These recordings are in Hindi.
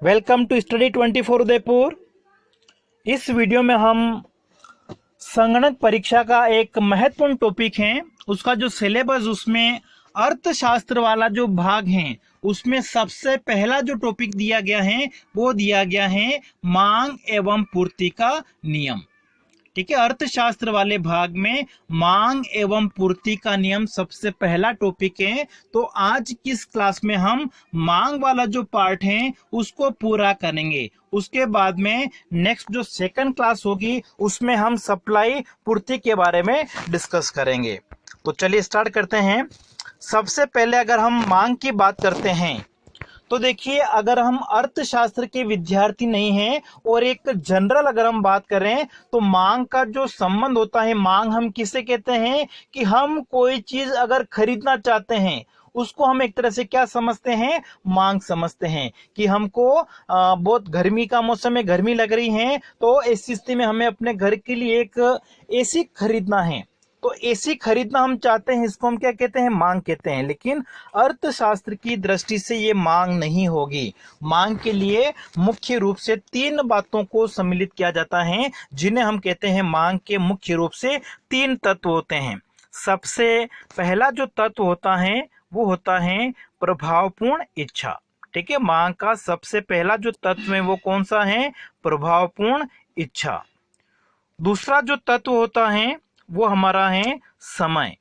Welcome to study 24 Udaipur. इस वीडियो में हम संगणक परीक्षा का एक महत्वपूर्ण टॉपिक है, उसका जो सिलेबस, उसमें अर्थशास्त्र वाला जो भाग है उसमें सबसे पहला जो टॉपिक दिया गया है वो दिया गया है मांग एवं पूर्ति का नियम। ठीक है, अर्थशास्त्र वाले भाग में मांग एवं पूर्ति का नियम सबसे पहला टॉपिक है। तो आज किस क्लास में हम मांग वाला जो पार्ट है उसको पूरा करेंगे। उसके बाद में नेक्स्ट जो सेकंड क्लास होगी उसमें हम सप्लाई पूर्ति के बारे में डिस्कस करेंगे। तो चलिए स्टार्ट करते हैं। सबसे पहले अगर हम मांग की बात करते हैं तो देखिए, अगर हम अर्थशास्त्र के विद्यार्थी नहीं हैं और एक जनरल अगर हम बात करें तो मांग का जो संबंध होता है, मांग हम किसे कहते हैं कि हम कोई चीज अगर खरीदना चाहते हैं उसको हम एक तरह से क्या समझते हैं, मांग समझते हैं। कि हमको बहुत गर्मी का मौसम है, गर्मी लग रही है, तो इस स्थिति में हमें अपने घर के लिए एक एसी खरीदना है, तो एसी खरीदना हम चाहते हैं, इसको हम क्या कहते हैं, मांग कहते हैं। लेकिन अर्थशास्त्र की दृष्टि से ये मांग नहीं होगी। मांग के लिए मुख्य रूप से तीन बातों को सम्मिलित किया जाता है, जिन्हें हम कहते हैं मांग के मुख्य रूप से तीन तत्व होते हैं। सबसे पहला जो तत्व होता है वो होता है प्रभावपूर्ण इच्छा। ठीक है, मांग का सबसे पहला जो तत्व है वो कौन सा है, प्रभावपूर्ण इच्छा। दूसरा जो तत्व होता है वो हमारा है समय,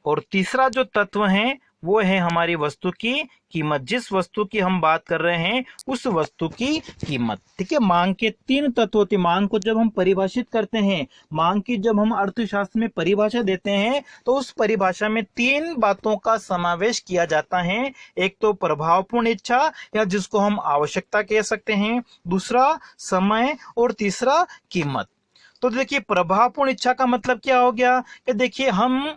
और तीसरा जो तत्व है वो है हमारी वस्तु की कीमत। जिस वस्तु की हम बात कर रहे हैं उस वस्तु की कीमत। ठीक है, मांग के तीन तत्व होते हैं। मांग को जब हम परिभाषित करते हैं, मांग की जब हम अर्थशास्त्र में परिभाषा देते हैं तो उस परिभाषा में तीन बातों का समावेश किया जाता है। एक तो प्रभावपूर्ण इच्छा, या जिसको हम आवश्यकता कह सकते हैं, दूसरा समय, और तीसरा कीमत। तो देखिए, प्रभावपूर्ण इच्छा का मतलब क्या हो गया कि देखिए, हम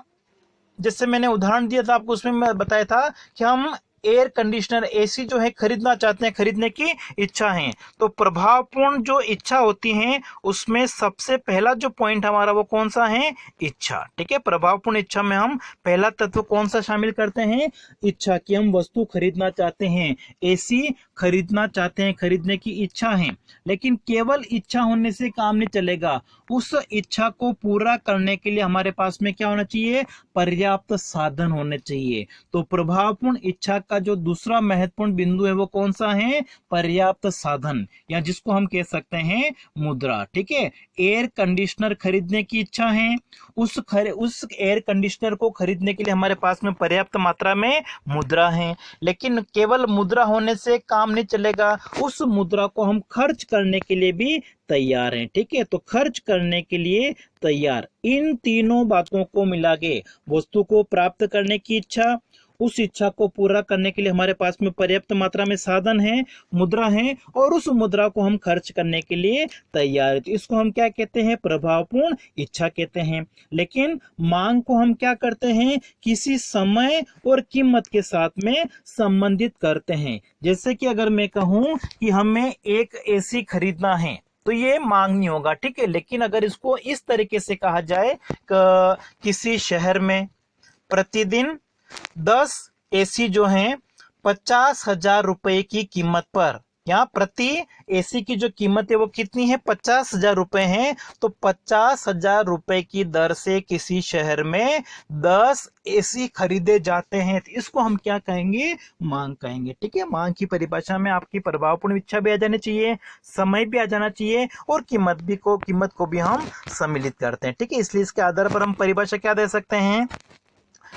जैसे मैंने उदाहरण दिया था आपको, उसमें मैं बताया था कि हम एयर कंडीशनर एसी जो है खरीदना चाहते हैं, खरीदने की इच्छा है। तो प्रभावपूर्ण जो इच्छा होती है उसमें सबसे पहला जो पॉइंट हमारा वो कौन सा है, इच्छा। ठीक है, प्रभावपूर्ण इच्छा में हम पहला तत्व कौन सा शामिल करते हैं, इच्छा, कि हम वस्तु खरीदना चाहते हैं, एसी खरीदना चाहते हैं, खरीदने की इच्छा है। लेकिन केवल इच्छा होने से काम नहीं चलेगा, उस इच्छा को पूरा करने के लिए हमारे पास में क्या होना चाहिए, पर्याप्त साधन होने चाहिए। तो प्रभावपूर्ण इच्छा का जो दूसरा महत्वपूर्ण बिंदु है वो कौन सा है, पर्याप्त साधन, या जिसको हम कह सकते हैं मुद्रा। ठीक है, एयर कंडीशनर खरीदने की इच्छा है, उस एयर कंडीशनर को खरीदने के लिए हमारे पास में पर्याप्त मात्रा में मुद्रा है। लेकिन केवल मुद्रा होने से काम नहीं चलेगा, उस मुद्रा को हम खर्च करने के लिए भी तैयार हैं। ठीक है, तो खर्च करने के लिए तैयार। इन तीनों बातों को मिला के वस्तु को प्राप्त करने की इच्छा, उस इच्छा को पूरा करने के लिए हमारे पास में पर्याप्त मात्रा में साधन है, मुद्रा है, और उस मुद्रा को हम खर्च करने के लिए तैयार है। तो इसको हम क्या कहते हैं, प्रभावपूर्ण इच्छा कहते हैं। लेकिन मांग को हम क्या करते हैं, किसी समय और कीमत के साथ में संबंधित करते हैं। जैसे कि अगर मैं कहूं कि हमें एक एसी खरीदना है तो ये मांग नहीं होगा। ठीक है, लेकिन अगर इसको इस तरीके से कहा जाए किसी शहर में प्रतिदिन 10 एसी जो हैं 50,000 रुपए की कीमत पर, यहाँ प्रति एसी की जो कीमत है वो कितनी है, 50,000 रुपए है। तो 50,000 रुपए की दर से किसी शहर में 10 एसी खरीदे जाते हैं, तो इसको हम क्या कहेंगे, मांग कहेंगे। ठीक है, मांग की परिभाषा में आपकी प्रभावपूर्ण इच्छा भी आ जानी चाहिए, समय भी आ जाना चाहिए, और कीमत को भी हम सम्मिलित करते हैं। ठीक है, इसलिए इसके आधार पर हम परिभाषा क्या दे सकते हैं,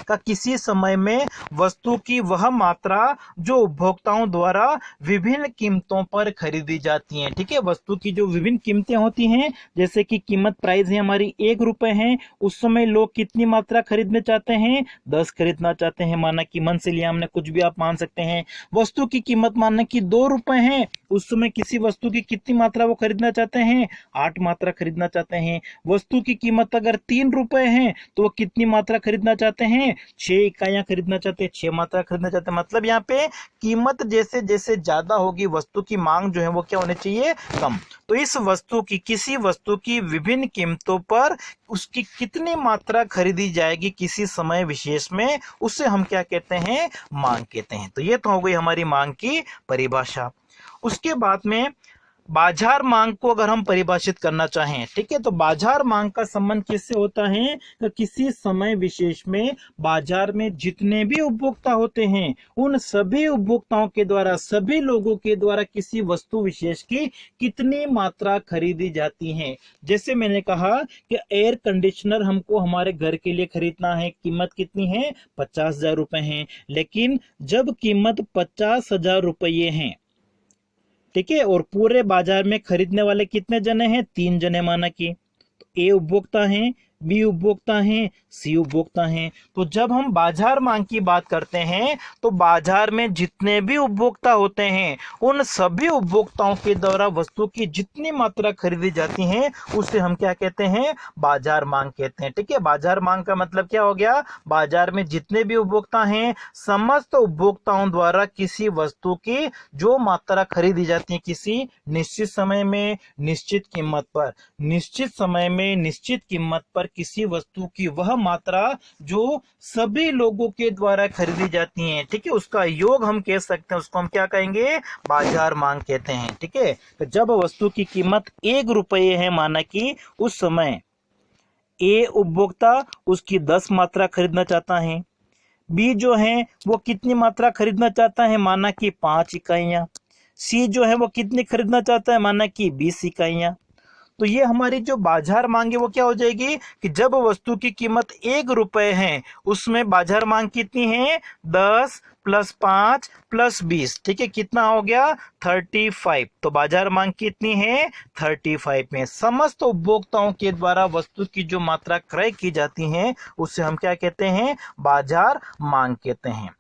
का किसी समय में वस्तु की वह मात्रा जो उपभोक्ताओं द्वारा विभिन्न कीमतों पर खरीदी जाती हैं। ठीक है, वस्तु की जो विभिन्न कीमतें होती हैं, जैसे कि कीमत प्राइस है हमारी 1 रुपए है, उस समय लोग कितनी मात्रा खरीदना चाहते हैं, 10 खरीदना चाहते हैं। माना कि मन से लिया हमने, कुछ भी आप मान सकते हैं। वस्तु की कीमत माना कि 2 रुपए है, उस समय किसी वस्तु की कितनी मात्रा वो खरीदना चाहते हैं, 8 मात्रा खरीदना चाहते हैं। वस्तु की कीमत अगर 3 रुपए है तो वो कितनी मात्रा खरीदना चाहते हैं, हैं 6 इकाइयां खरीदना चाहते हैं, 6 मात्रा खरीदना चाहते हैं। मतलब यहाँ पे कीमत जैसे जैसे ज्यादा होगी वस्तु की मांग जो है वो क्या होनी चाहिए, कम। तो इस वस्तु की, किसी वस्तु की विभिन्न कीमतों पर उसकी कितनी मात्रा खरीदी जाएगी किसी समय विशेष में, उससे हम क्या कहते हैं, मांग कहते हैं। तो ये तो हो गई हमारी मांग की परिभाषा। उसके बाद में बाजार मांग को अगर हम परिभाषित करना चाहें, ठीक है, तो बाजार मांग का संबंध किससे होता है, कि किसी समय विशेष में बाजार में जितने भी उपभोक्ता होते हैं उन सभी उपभोक्ताओं के द्वारा, सभी लोगों के द्वारा किसी वस्तु विशेष की कितनी मात्रा खरीदी जाती है। जैसे मैंने कहा कि एयर कंडीशनर हमको हमारे घर के लिए खरीदना है, कीमत कितनी है, 50,000 रुपए है। लेकिन जब कीमत 50,000 रुपये है, ठीक है, और पूरे बाजार में खरीदने वाले कितने जने हैं, 3 जने माना कि, तो ए उपभोक्ता हैं, बी उपभोक्ता हैं, सी उपभोक्ता हैं। तो जब हम बाजार मांग की बात करते हैं तो बाजार में जितने भी उपभोक्ता होते हैं उन सभी उपभोक्ताओं के द्वारा वस्तु की जितनी मात्रा खरीदी जाती है उसे हम क्या कहते हैं, बाजार मांग कहते हैं। ठीक है, बाजार मांग का मतलब क्या हो गया, बाजार में जितने भी उपभोक्ता हैं समस्त उपभोक्ताओं द्वारा किसी वस्तु की जो मात्रा खरीदी जाती है किसी निश्चित समय में निश्चित कीमत पर, निश्चित समय में निश्चित कीमत पर किसी वस्तु की वह मात्रा जो सभी लोगों के द्वारा खरीदी जाती है, ठीक है, उसका योग हम कह सकते हैं, उसको हम क्या कहेंगे, बाजार मांग कहते हैं। ठीक है, तो जब वस्तु की कीमत 1 रुपये है माना कि उस समय ए उपभोक्ता उसकी 10 मात्रा खरीदना चाहता है, बी जो है वो कितनी मात्रा खरीदना चाहता है, माना कि 5 इकाइयां, सी जो है वो कितनी खरीदना चाहता है, माना कि 20 इकाइयां। तो ये हमारी जो बाजार मांग है वो क्या हो जाएगी कि जब वस्तु की कीमत 1 रुपए है उसमें बाजार मांग कितनी है, 10 + 5 + 20, ठीक है, कितना हो गया, 35। तो बाजार मांग कितनी है, 35 में समस्त उपभोक्ताओं के द्वारा वस्तु की जो मात्रा क्रय की जाती है उसे हम क्या कहते हैं, बाजार मांग कहते हैं।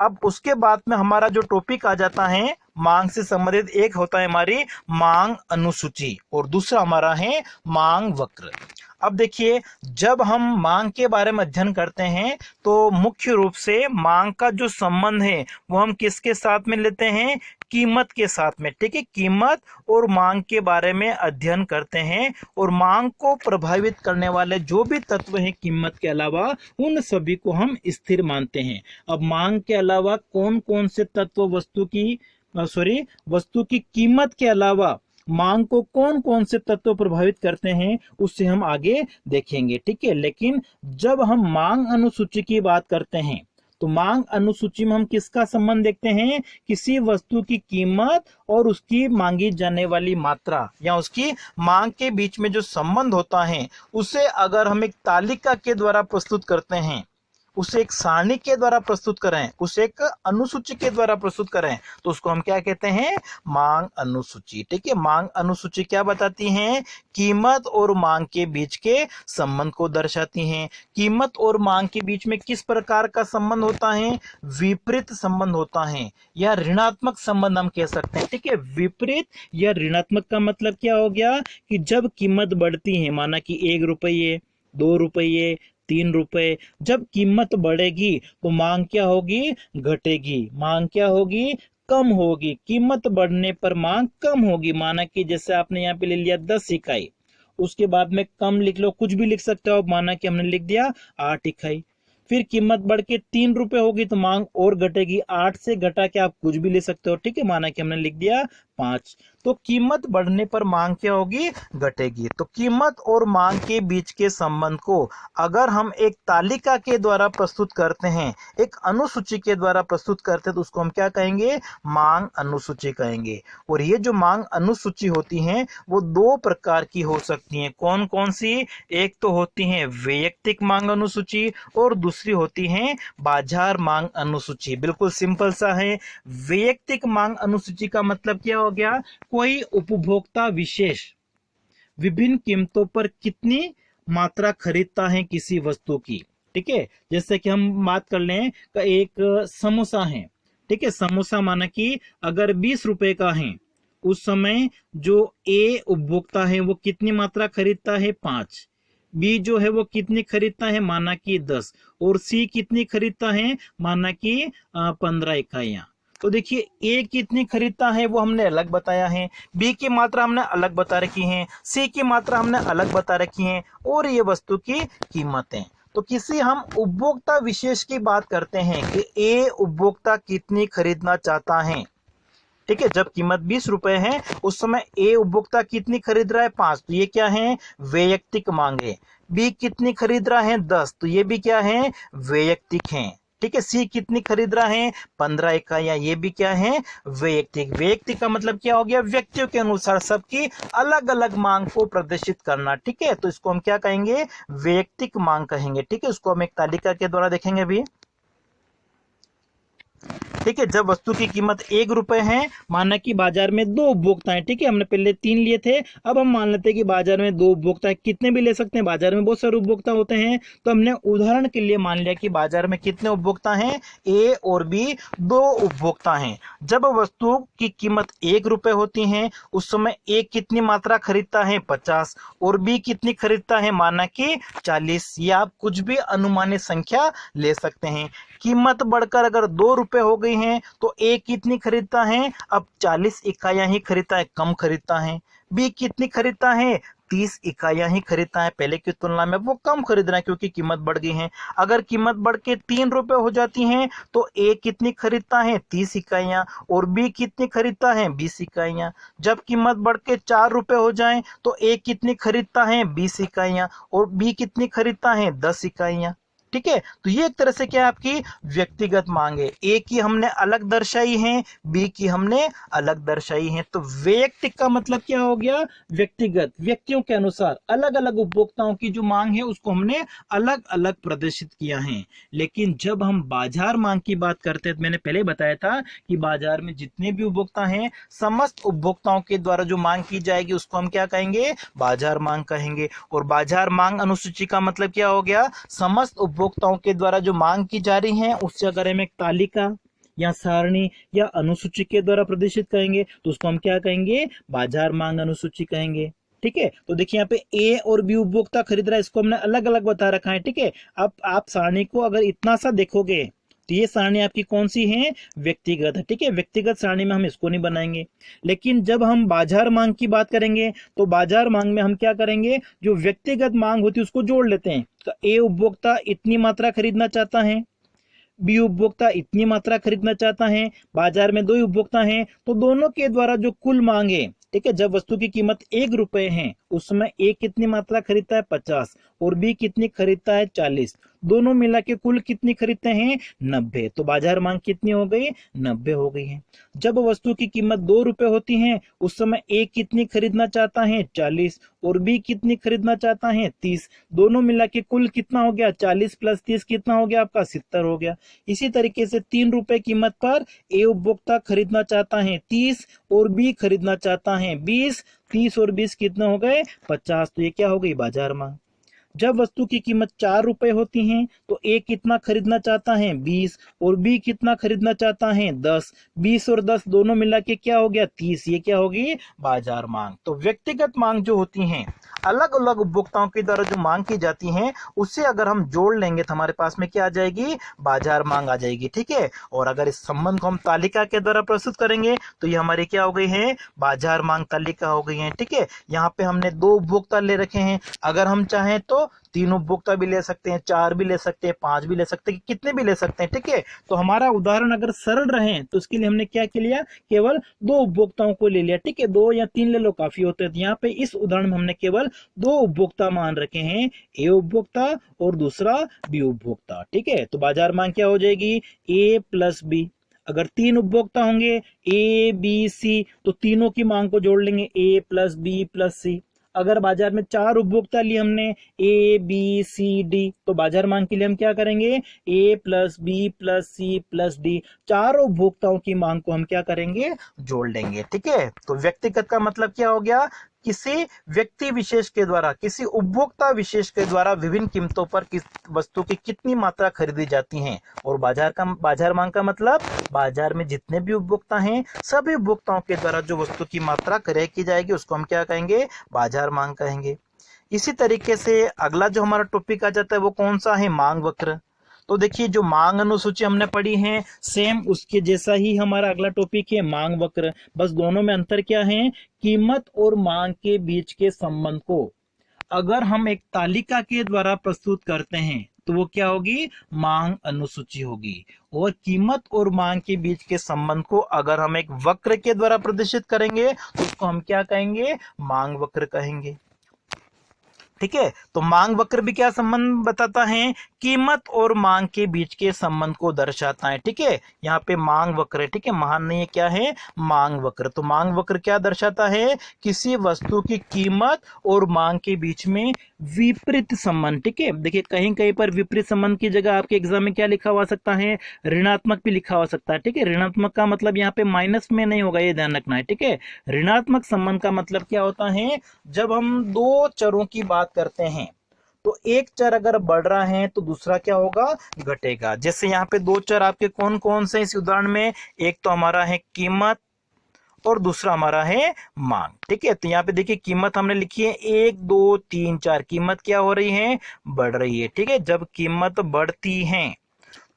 अब उसके बाद में हमारा जो टॉपिक आ जाता है मांग से संबंधित, एक होता है हमारी मांग अनुसूची और दूसरा हमारा है मांग वक्र। अब देखिए, जब हम मांग के बारे में अध्ययन करते हैं तो मुख्य रूप से मांग का जो संबंध है वो हम किसके साथ में लेते हैं, कीमत के साथ में। ठीक है, कीमत और मांग के बारे में अध्ययन करते हैं और मांग को प्रभावित करने वाले जो भी तत्व हैं कीमत के अलावा उन सभी को हम स्थिर मानते हैं। अब मांग के अलावा कौन कौन से तत्व वस्तु की कीमत के अलावा मांग को कौन कौन से तत्व प्रभावित करते हैं उससे हम आगे देखेंगे। ठीक है, लेकिन जब हम मांग अनुसूची की बात करते हैं तो मांग अनुसूची में हम किसका संबंध देखते हैं, किसी वस्तु की कीमत और उसकी मांगी जाने वाली मात्रा या उसकी मांग के बीच में जो संबंध होता है उसे अगर हम एक तालिका के द्वारा प्रस्तुत करते हैं, उसे एक सारणी के द्वारा प्रस्तुत करें, उसे एक अनुसूची के द्वारा प्रस्तुत करें तो उसको हम क्या कहते हैं, मांग अनुसूची। ठीक है, मांग अनुसूची क्या बताती है, कीमत और मांग के बीच के संबंध को दर्शाती हैं। कीमत और मांग के बीच में किस प्रकार का संबंध होता है, विपरीत संबंध होता है या ऋणात्मक संबंध हम कह सकते हैं। ठीक है, विपरीत या ऋणात्मक का मतलब क्या हो गया कि जब कीमत बढ़ती है, माना कि 1 रुपये, 2 रुपये, 3 रुपए, जब कीमत बढ़ेगी तो मांग क्या होगी, घटेगी, मांग क्या होगी, कम होगी। कीमत बढ़ने पर मांग कम होगी। माना कि जैसे आपने यहाँ पे ले लिया 10 इकाई, उसके बाद में कम लिख लो, कुछ भी लिख सकते हो। माना कि हमने लिख दिया 8 इकाई, फिर कीमत बढ़ के 3 रुपए होगी तो मांग और घटेगी, 8 से घटा के आप कुछ भी ले सकते हो। ठीक है, माना कि हमने लिख दिया 5, तो कीमत बढ़ने पर मांग क्या होगी, घटेगी। तो कीमत और मांग के बीच के संबंध को अगर हम एक तालिका के द्वारा प्रस्तुत करते हैं, एक अनुसूची के द्वारा प्रस्तुत करते हैं तो उसको हम क्या कहेंगे, मांग अनुसूची कहेंगे। और ये जो मांग अनुसूची होती हैं वो 2 प्रकार की हो सकती हैं। कौन कौन सी, एक तो होती है वैयक्तिक मांग अनुसूची और दूसरी होती है बाजार मांग अनुसूची। बिल्कुल सिंपल सा है। वैयक्तिक मांग अनुसूची का मतलब क्या हो गया, कोई उपभोक्ता विशेष विभिन्न कीमतों पर कितनी मात्रा खरीदता है किसी वस्तु की। ठीक है, जैसे कि हम बात कर लें एक समोसा है। ठीक है, समोसा माना कि अगर 20 रुपए का है, उस समय जो ए उपभोक्ता है वो कितनी मात्रा खरीदता है, 5। बी जो है वो कितनी खरीदता है, माना कि 10, और सी कितनी खरीदता है, माना कि 15 इकाइयां। तो देखिए ए कितनी खरीदता है वो हमने अलग बताया है, बी की मात्रा हमने अलग बता रखी है, सी की मात्रा हमने अलग बता रखी है, और ये वस्तु की कीमतें। तो किसी हम उपभोक्ता विशेष की बात करते हैं कि ए उपभोक्ता कितनी खरीदना चाहता है, ठीक है। जब कीमत 20 रुपए है उस समय ए उपभोक्ता कितनी खरीद रहा है, 5, तो ये क्या है, वैयक्तिक मांग है। बी कितनी खरीद रहा है, 10, तो ये भी क्या है, वैयक्तिक है, ठीक है। सी कितनी खरीद रहा है, 15 इकाइयां, ये भी क्या है, वैयक्तिक। वैयक्तिक का मतलब क्या हो गया, व्यक्तियों के अनुसार सबकी अलग अलग मांग को प्रदर्शित करना, ठीक है। तो इसको हम क्या कहेंगे, वैयक्तिक मांग कहेंगे, ठीक है। इसको हम एक तालिका के द्वारा देखेंगे भी, ठीक है। जब वस्तु की कीमत 1 रुपए है, माना कि बाजार में 2 उपभोक्ता हैं, ठीक है। हमने पहले 3 लिए थे, अब हम मान लेते हैं कि बाजार में 2 उपभोक्ता है, कितने भी ले सकते हैं, बाजार में बहुत सारे उपभोक्ता होते हैं। तो हमने उदाहरण के लिए मान लिया कि बाजार में कितने उपभोक्ता हैं, ए और बी 2 उपभोक्ता हैं। जब वस्तु की कीमत 1 रुपए होती है उस समय ए कितनी मात्रा खरीदता है, 50, और बी कितनी खरीदता है, माना कि 40। या आप कुछ भी अनुमानित संख्या ले सकते हैं। कीमत बढ़कर अगर 2 रुपए हो गई हैं तो ए कितनी खरीदता है, अब 40 इकाइयां ही खरीदता है, कम खरीदता है। बी कितनी खरीदता है, 30 इकाइयां ही खरीदता है, पहले की तुलना में वो कम खरीद रहा है क्योंकि कीमत बढ़ गई है। अगर कीमत बढ़ के 3 रुपए हो जाती है तो ए कितनी खरीदता है, 30 इकाइयां, और बी कितनी खरीदता है, 20 इकाइयां। जब कीमत बढ़ के 4 रुपए हो जाए तो ए कितनी खरीदता है, 20 इकाइयां, और बी कितनी खरीदता है, 10 इकाइयां, ठीक है। तो ये एक तरह से क्या है, आपकी व्यक्तिगत मांग है। ए की हमने अलग दर्शाई है, बी की हमने अलग दर्शाई है। तो वैयक्तिक का मतलब क्या हो गया, व्यक्तिगत, व्यक्तियों के अनुसार अलग अलग उपभोक्ताओं की जो मांग है उसको हमने अलग अलग प्रदर्शित किया है। लेकिन जब हम बाजार मांग की बात करते हैं, तो मैंने पहले बताया था कि बाजार में जितने भी उपभोक्ता हैं समस्त उपभोक्ताओं के द्वारा जो मांग की जाएगी उसको हम क्या कहेंगे, बाजार मांग कहेंगे। और बाजार मांग अनुसूची का मतलब क्या हो गया, समस्त उपभोक्ताओं के द्वारा जो मांग की जा रही है उससे अगर हम एक तालिका या सारणी या अनुसूची के द्वारा प्रदर्शित करेंगे तो उसको हम क्या कहेंगे, बाजार मांग अनुसूची कहेंगे, ठीक है। तो देखिए यहाँ पे ए और बी उपभोक्ता खरीद रहा है, इसको हमने अलग अलग बता रखा है, ठीक है। अब आप सारणी को अगर इतना सा देखोगे तो ये सारणी आपकी कौन सी है, व्यक्तिगत है, ठीक है। व्यक्तिगत सारणी में हम इसको नहीं बनाएंगे। लेकिन जब हम बाजार मांग की बात करेंगे तो बाजार मांग में हम क्या करेंगे, जो व्यक्तिगत मांग होती है उसको जोड़ लेते हैं। तो ए उपभोक्ता इतनी मात्रा खरीदना चाहता है, बी उपभोक्ता इतनी मात्रा खरीदना चाहता है, बाजार में 2 उपभोक्ता हैं, तो दोनों के द्वारा जो कुल मांग है, ठीक है, जब वस्तु की कीमत 1 रुपए है उस समय ए कितनी मात्रा खरीदता है, 50, और बी कितनी खरीदता है, 40। दोनों मिला के कुल कितनी खरीदते हैं, 90। तो बाजार मांग कितनी हो गई, 90 हो गई है। जब वस्तु की कीमत 2 रुपए होती है उस समय ए कितनी खरीदना चाहता है, 40, और बी कितनी खरीदना चाहता है, 30। दोनों मिला के कुल कितना हो गया, 40 + 30 कितना हो गया, आपका 70 हो गया। इसी तरीके से 3 रुपए कीमत पर ए उपभोक्ता खरीदना चाहता है 30, और बी खरीदना चाहता है 20। 30 और 20 कितना हो गए, 50। तो ये क्या हो गई, बाजार मांग। जब वस्तु की कीमत 4 रुपए होती है तो ए कितना खरीदना चाहता है, 20, और बी कितना खरीदना चाहता है, 10। 20 और 10 दोनों मिला के क्या हो गया, 30। ये क्या होगी, बाजार मांग। तो व्यक्तिगत मांग जो होती है, अलग अलग उपभोक्ताओं के द्वारा जो मांग की जाती है, उससे अगर हम जोड़ लेंगे तो हमारे पास में क्या आ जाएगी, बाजार मांग आ जाएगी, ठीक है। और अगर इस संबंध को हम तालिका के द्वारा प्रस्तुत करेंगे तो ये हमारी क्या हो गई है, बाजार मांग तालिका हो गई है, ठीक है। यहाँ पे हमने 2 उपभोक्ता ले रखे हैं, अगर हम चाहें तो 3 उपभोक्ता भी ले सकते हैं, 4 भी ले सकते हैं, 5 भी ले सकते हैं, कितने भी ले सकते हैं, ठीक है। तो हमारा उदाहरण अगर सरल रहे तो उसके लिए हमने क्या किया, केवल 2 उपभोक्ताओं को ले लिया, ठीक है। 2 या 3 ले लो, काफी होते हैं। यहाँ पे इस उदाहरण में हमने केवल 2 उपभोक्ता मान रखे हैं, ए उपभोक्ता और दूसरा बी उपभोक्ता, ठीक है। तो बाजार मांग क्या हो जाएगी, ए + बी। अगर 3 उपभोक्ता होंगे, ए बी सी, तो तीनों की मांग को जोड़ लेंगे, ए + बी + सी। अगर बाजार में 4 उपभोक्ता लिए हमने, ए बी सी डी, तो बाजार मांग के लिए हम क्या करेंगे, ए + बी + सी + डी। 4 उपभोक्ताओं की मांग को हम क्या करेंगे, जोड़ लेंगे, ठीक है। तो व्यक्तिगत का मतलब क्या हो गया, किसी व्यक्ति विशेष के द्वारा, किसी उपभोक्ता विशेष के द्वारा विभिन्न कीमतों पर किस वस्तु की कितनी मात्रा खरीदी जाती है। और बाजार मांग का मतलब बाजार में जितने भी उपभोक्ता हैं सभी उपभोक्ताओं के द्वारा जो वस्तु की मात्रा क्रय की जाएगी उसको हम क्या कहेंगे, बाजार मांग कहेंगे। इसी तरीके से अगला जो हमारा टॉपिक आ जाता है वो कौन सा है, मांग वक्र। तो देखिए जो मांग अनुसूची हमने पढ़ी है सेम उसके जैसा ही हमारा अगला टॉपिक है मांग वक्र। बस दोनों में अंतर क्या है, कीमत और मांग के बीच के संबंध को अगर हम एक तालिका के द्वारा प्रस्तुत करते हैं तो वो क्या होगी, मांग अनुसूची होगी। और कीमत और मांग के बीच के संबंध को अगर हम एक वक्र के द्वारा प्रदर्शित करेंगे तो उसको हम क्या कहेंगे, मांग वक्र कहेंगे। ठीक है, तो मांग वक्र भी क्या संबंध बताता है, कीमत और मांग के बीच के संबंध को दर्शाता है। ठीक है, यहाँ पे मांग वक्र है, ठीक है, महान नहीं है, क्या है, मांग वक्र। तो मांग वक्र क्या दर्शाता है, किसी वस्तु की कीमत और मांग के बीच में विपरीत संबंध। ठीक है, देखिए कहीं कहीं पर विपरीत संबंध की जगह आपके एग्जाम में क्या लिखा हुआ सकता है, ऋणात्मक भी लिखा हो सकता है। ठीक है, ऋणात्मक का मतलब यहाँ पे माइनस में नहीं होगा, ये ध्यान रखना है। ठीक है, ऋणात्मक संबंध का मतलब क्या होता है, जब हम दो चरों की बात करते हैं तो एक चर अगर बढ़ रहा है तो दूसरा क्या होगा, घटेगा। जैसे यहाँ पे दो चर आपके कौन कौन से इस उदाहरण में, एक तो हमारा है कीमत और दूसरा हमारा है मांग। ठीक है, तो यहाँ पे देखिए कीमत हमने लिखी है 1 2 3 4, कीमत क्या हो रही है, बढ़ रही है। ठीक है, जब कीमत बढ़ती है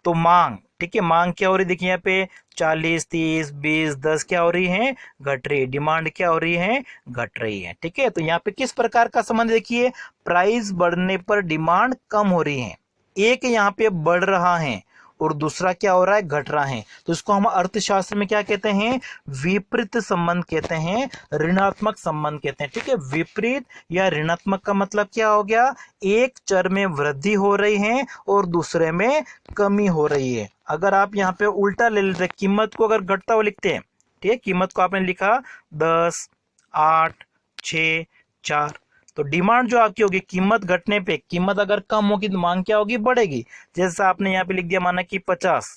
तो मांग, ठीक है, मांग क्या हो रही है, देखिए यहाँ पे 40 30 20 10 क्या हो रही है, घट रही है, डिमांड क्या हो रही है, घट रही है। ठीक है, तो यहाँ पे किस प्रकार का संबंध देखिए, प्राइस बढ़ने पर डिमांड कम हो रही है, एक यहाँ पे बढ़ रहा है और दूसरा क्या हो रहा है, घट रहा है। तो इसको हम अर्थशास्त्र में क्या कहते हैं, विपरीत संबंध कहते हैं, ऋणात्मक संबंध कहते हैं। ठीक है, विपरीत या ऋणात्मक का मतलब क्या हो गया, एक चर में वृद्धि हो रही है और दूसरे में कमी हो रही है। अगर आप यहाँ पे उल्टा ले लेते, कीमत को अगर घटता हुआ लिखते हैं, ठीक है, कीमत को आपने लिखा 10 8 6 4, तो डिमांड जो आपकी होगी कीमत घटने पे, कीमत अगर कम होगी तो मांग क्या होगी, बढ़ेगी। जैसे आपने यहाँ पे लिख दिया माना कि 50,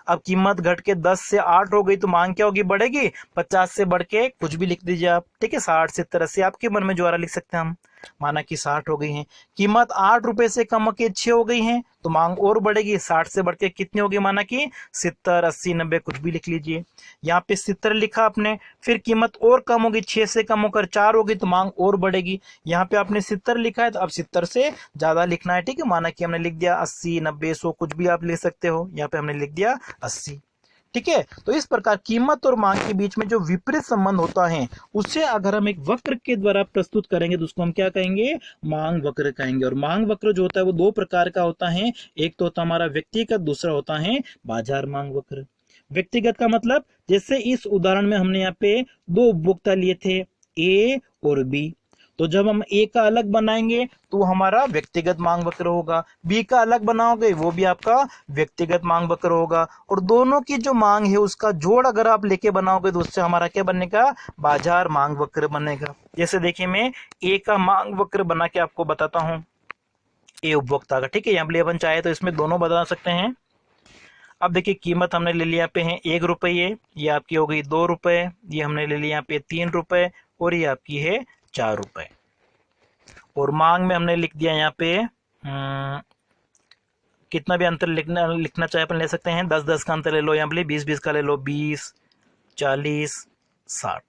अब कीमत घट के 10 से 8 हो गई तो मांग क्या होगी, बढ़ेगी। 50 से बढ़ के कुछ भी लिख दीजिए आप, ठीक है, 60 से 80 आपके मन में जो आ रहा लिख सकते हैं हम। माना कि 60 हो गई है, कीमत 8 रुपए से कम के 6 हो गई है तो मांग और बढ़ेगी, 60 से बढ़ के कितनी होगी, माना कि 70 80 90 कुछ भी लिख लीजिए। यहाँ पे 70 लिखा आपने, फिर कीमत और कम होगी, 6 से कम होकर 4 होगी तो मांग और बढ़ेगी। यहाँ पे आपने 70 लिखा है तो अब 70 से ज्यादा लिखना है। ठीक है, माना कि हमने लिख दिया 80 90 100 कुछ भी आप लिख सकते हो, यहाँ पे हमने लिख दिया 80। ठीक है, तो इस प्रकार कीमत और मांग के बीच में जो विपरीत संबंध होता है उसे अगर हम एक वक्र के द्वारा प्रस्तुत करेंगे तो उसको हम क्या कहेंगे, मांग वक्र कहेंगे। और मांग वक्र जो होता है वो दो प्रकार का होता है, एक तो होता है हमारा व्यक्तिगत, दूसरा होता है बाजार मांग वक्र। व्यक्तिगत का मतलब, जैसे इस उदाहरण में हमने यहाँ पे दो उपभोक्ता लिए थे, ए और बी, तो जब हम ए का अलग बनाएंगे तो हमारा व्यक्तिगत मांग वक्र होगा, बी का अलग बनाओगे वो भी आपका व्यक्तिगत मांग वक्र होगा, और दोनों की जो मांग है उसका जोड़ अगर आप लेके बनाओगे तो उससे हमारा क्या बनेगा, बाजार मांग वक्र बनेगा। जैसे देखिए मैं ए का मांग वक्र बना के आपको बताता हूँ, ए उपभोक्ता का। ठीक है, यहाँ पे अपन चाहे तो इसमें दोनों बता सकते हैं। अब देखिए कीमत हमने ले लिया पे है 1 रुपये, ये आपकी हो गई 2 रुपये, ये हमने ले लिया यहाँ पे 3 रुपये और ये आपकी है 4 रुपये। और मांग में हमने लिख दिया यहाँ पे कितना भी अंतर लिखना चाहे अपन ले सकते हैं, 10 10 का अंतर ले लो, यहाँ पे 20 20 का ले लो, 20 40 60।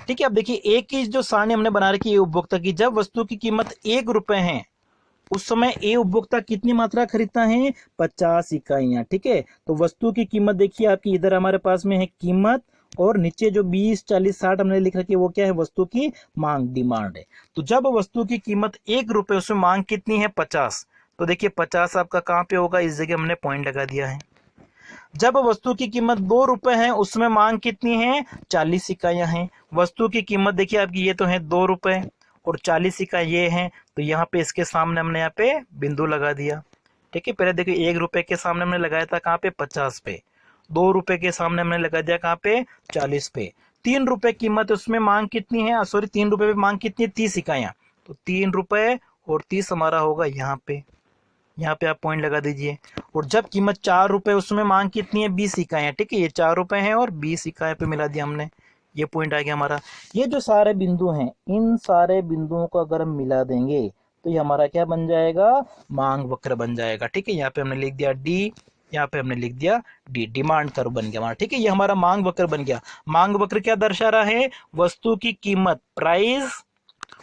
ठीक है, अब देखिए एक की जो सारणी हमने बना रखी है उपभोक्ता की, जब वस्तु की कीमत 1 रुपये है उस समय ए उपभोक्ता कितनी मात्रा खरीदता है, 50 इकाइयां। ठीक है, तो वस्तु की कीमत देखिए आपकी, इधर हमारे पास में है कीमत और नीचे जो 20 40 60 हमने लिख रखी है वो क्या है, वस्तु की मांग, डिमांड है। तो जब वस्तु की कीमत 1 रुपये, उसमें मांग कितनी है, 50, तो देखिए 50 आपका कहाँ पे होगा, इस जगह हमने पॉइंट लगा दिया है। जब वस्तु की कीमत 2 रुपये है उसमें मांग कितनी है, 40 इकाइयां हैं। वस्तु की कीमत देखिए आपकी ये तो है 2 रुपये और 40 इकाई ये है, तो यहाँ पे इसके सामने हमने यहाँ पे बिंदु लगा दिया। ठीक है, पहले देखिए 1 रुपये के सामने हमने लगाया था कहाँ पे, 50 पे, 2 रुपये के सामने हमने लगा दिया कहाँ पे, 40 पे। 3 रुपये कीमत, उसमें मांग कितनी है, सॉरी 3 रुपये पे मांग कितनी है, 30 इकाइयां, तो 3 रुपये और 30 हमारा होगा यहाँ पे, यहाँ पे आप पॉइंट लगा दीजिए। और जब कीमत 4 रुपये, उसमें मांग कितनी है, 20 इकाइयां। ठीक है, ये 4 रुपये है और 20 इकाई पे मिला दिया हमने, ये पॉइंट आ गया हमारा। ये जो सारे बिंदु हैं, इन सारे बिंदुओं को अगर हम मिला देंगे तो ये हमारा क्या बन जाएगा, मांग वक्र बन जाएगा। ठीक है, यहाँ पे हमने लिख दिया डी, यहाँ पे हमने लिख दिया डी, डिमांड कर्व बन गया हमारा। ठीक है, ये हमारा मांग वक्र बन गया। मांग वक्र क्या दर्शा रहा है, वस्तु की कीमत, प्राइस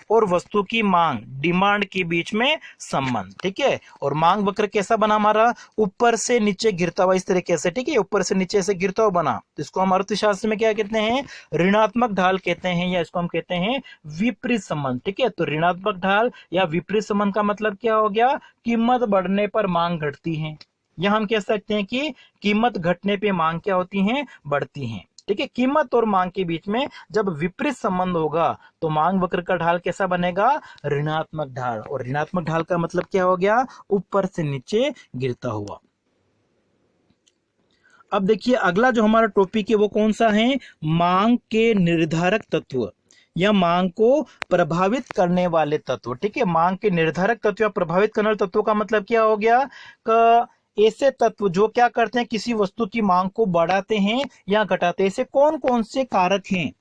और वस्तु की मांग डिमांड के बीच में संबंध। ठीक है, और मांग वक्र कैसा बना हमारा, ऊपर से नीचे गिरता हुआ इस तरीके से। ठीक है, ऊपर से नीचे से गिरता हुआ बना, तो इसको हम अर्थशास्त्र में क्या कहते हैं, ऋणात्मक ढाल कहते हैं, या इसको हम कहते हैं विपरीत संबंध। ठीक है, तो ऋणात्मक ढाल या विपरीत संबंध का मतलब क्या हो गया, कीमत बढ़ने पर मांग घटती है, या हम कह सकते हैं कि कीमत घटने पे मांग क्या होती है, बढ़ती है। ठीक है, कीमत और मांग के बीच में जब विपरीत संबंध होगा तो मांग वक्र का ढाल कैसा बनेगा, ऋणात्मक ढाल। और ऋणात्मक ढाल का मतलब क्या हो गया, ऊपर से नीचे गिरता हुआ। अब देखिए अगला जो हमारा टॉपिक है वो कौन सा है, मांग के निर्धारक तत्व या मांग को प्रभावित करने वाले तत्व। ठीक है, मांग के निर्धारक तत्व या प्रभावित करने वाले तत्वों का मतलब क्या हो गया, ऐसे तत्व जो क्या करते हैं, किसी वस्तु की मांग को बढ़ाते हैं या घटाते हैं। ऐसे कौन कौन से कारक हैं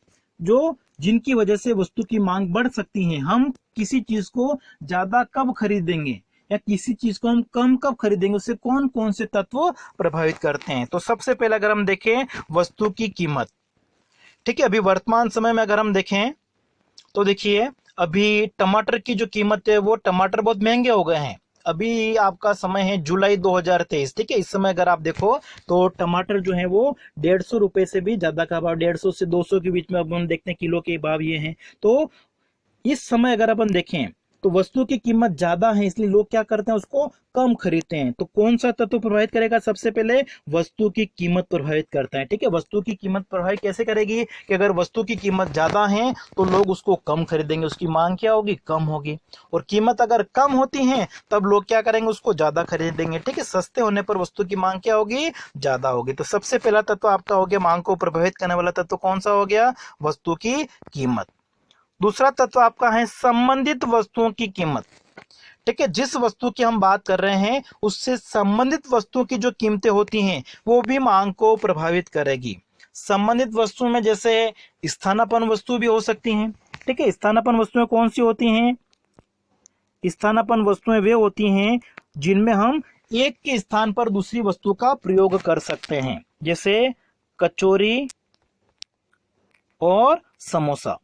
जो जिनकी वजह से वस्तु की मांग बढ़ सकती है। हम किसी चीज को ज्यादा कब खरीदेंगे या किसी चीज को हम कम कब खरीदेंगे, उससे कौन कौन से तत्व प्रभावित करते हैं। तो सबसे पहले अगर हम देखें वस्तु की कीमत। ठीक है, अभी वर्तमान समय में अगर हम देखें तो देखिए अभी टमाटर की जो कीमत है, वो टमाटर बहुत महंगे हो गए हैं। अभी आपका समय है जुलाई 2023। ठीक है, इस समय अगर आप देखो तो टमाटर जो है वो 150 रुपए से भी ज्यादा का भाव, 150 से 200 के बीच में अब हम देखते हैं किलो के भाव ये हैं। तो इस समय अगर अपन देखें तो वस्तु की कीमत ज्यादा है, इसलिए लोग क्या करते हैं, उसको कम खरीदते हैं। तो कौन सा तत्व प्रभावित करेगा, सबसे पहले वस्तु की कीमत प्रभावित करता है। ठीक है, वस्तु की कीमत प्रभावित कैसे करेगी कि अगर वस्तु की कीमत ज्यादा है तो लोग उसको कम खरीदेंगे, उसकी मांग क्या होगी, कम होगी। और कीमत अगर कम होती है तब लोग क्या करेंगे, उसको ज्यादा खरीदेंगे। ठीक है, सस्ते होने पर वस्तु की मांग क्या होगी, ज्यादा होगी। तो सबसे पहला तत्व आपका हो गया, मांग को प्रभावित करने वाला तत्व कौन सा हो गया, वस्तु की कीमत। दूसरा तत्व आपका है संबंधित वस्तुओं की कीमत। ठीक है, जिस वस्तु की हम बात कर रहे हैं उससे संबंधित वस्तुओं की जो कीमतें होती हैं वो भी मांग को प्रभावित करेगी। संबंधित वस्तु में जैसे स्थानापन्न वस्तु भी हो सकती हैं। ठीक है, स्थानापन्न वस्तुएं कौन सी होती हैं, स्थानापन्न वस्तुएं वे होती हैं जिनमें हम एक के स्थान पर दूसरी वस्तु का प्रयोग कर सकते हैं, जैसे कचौरी और समोसा।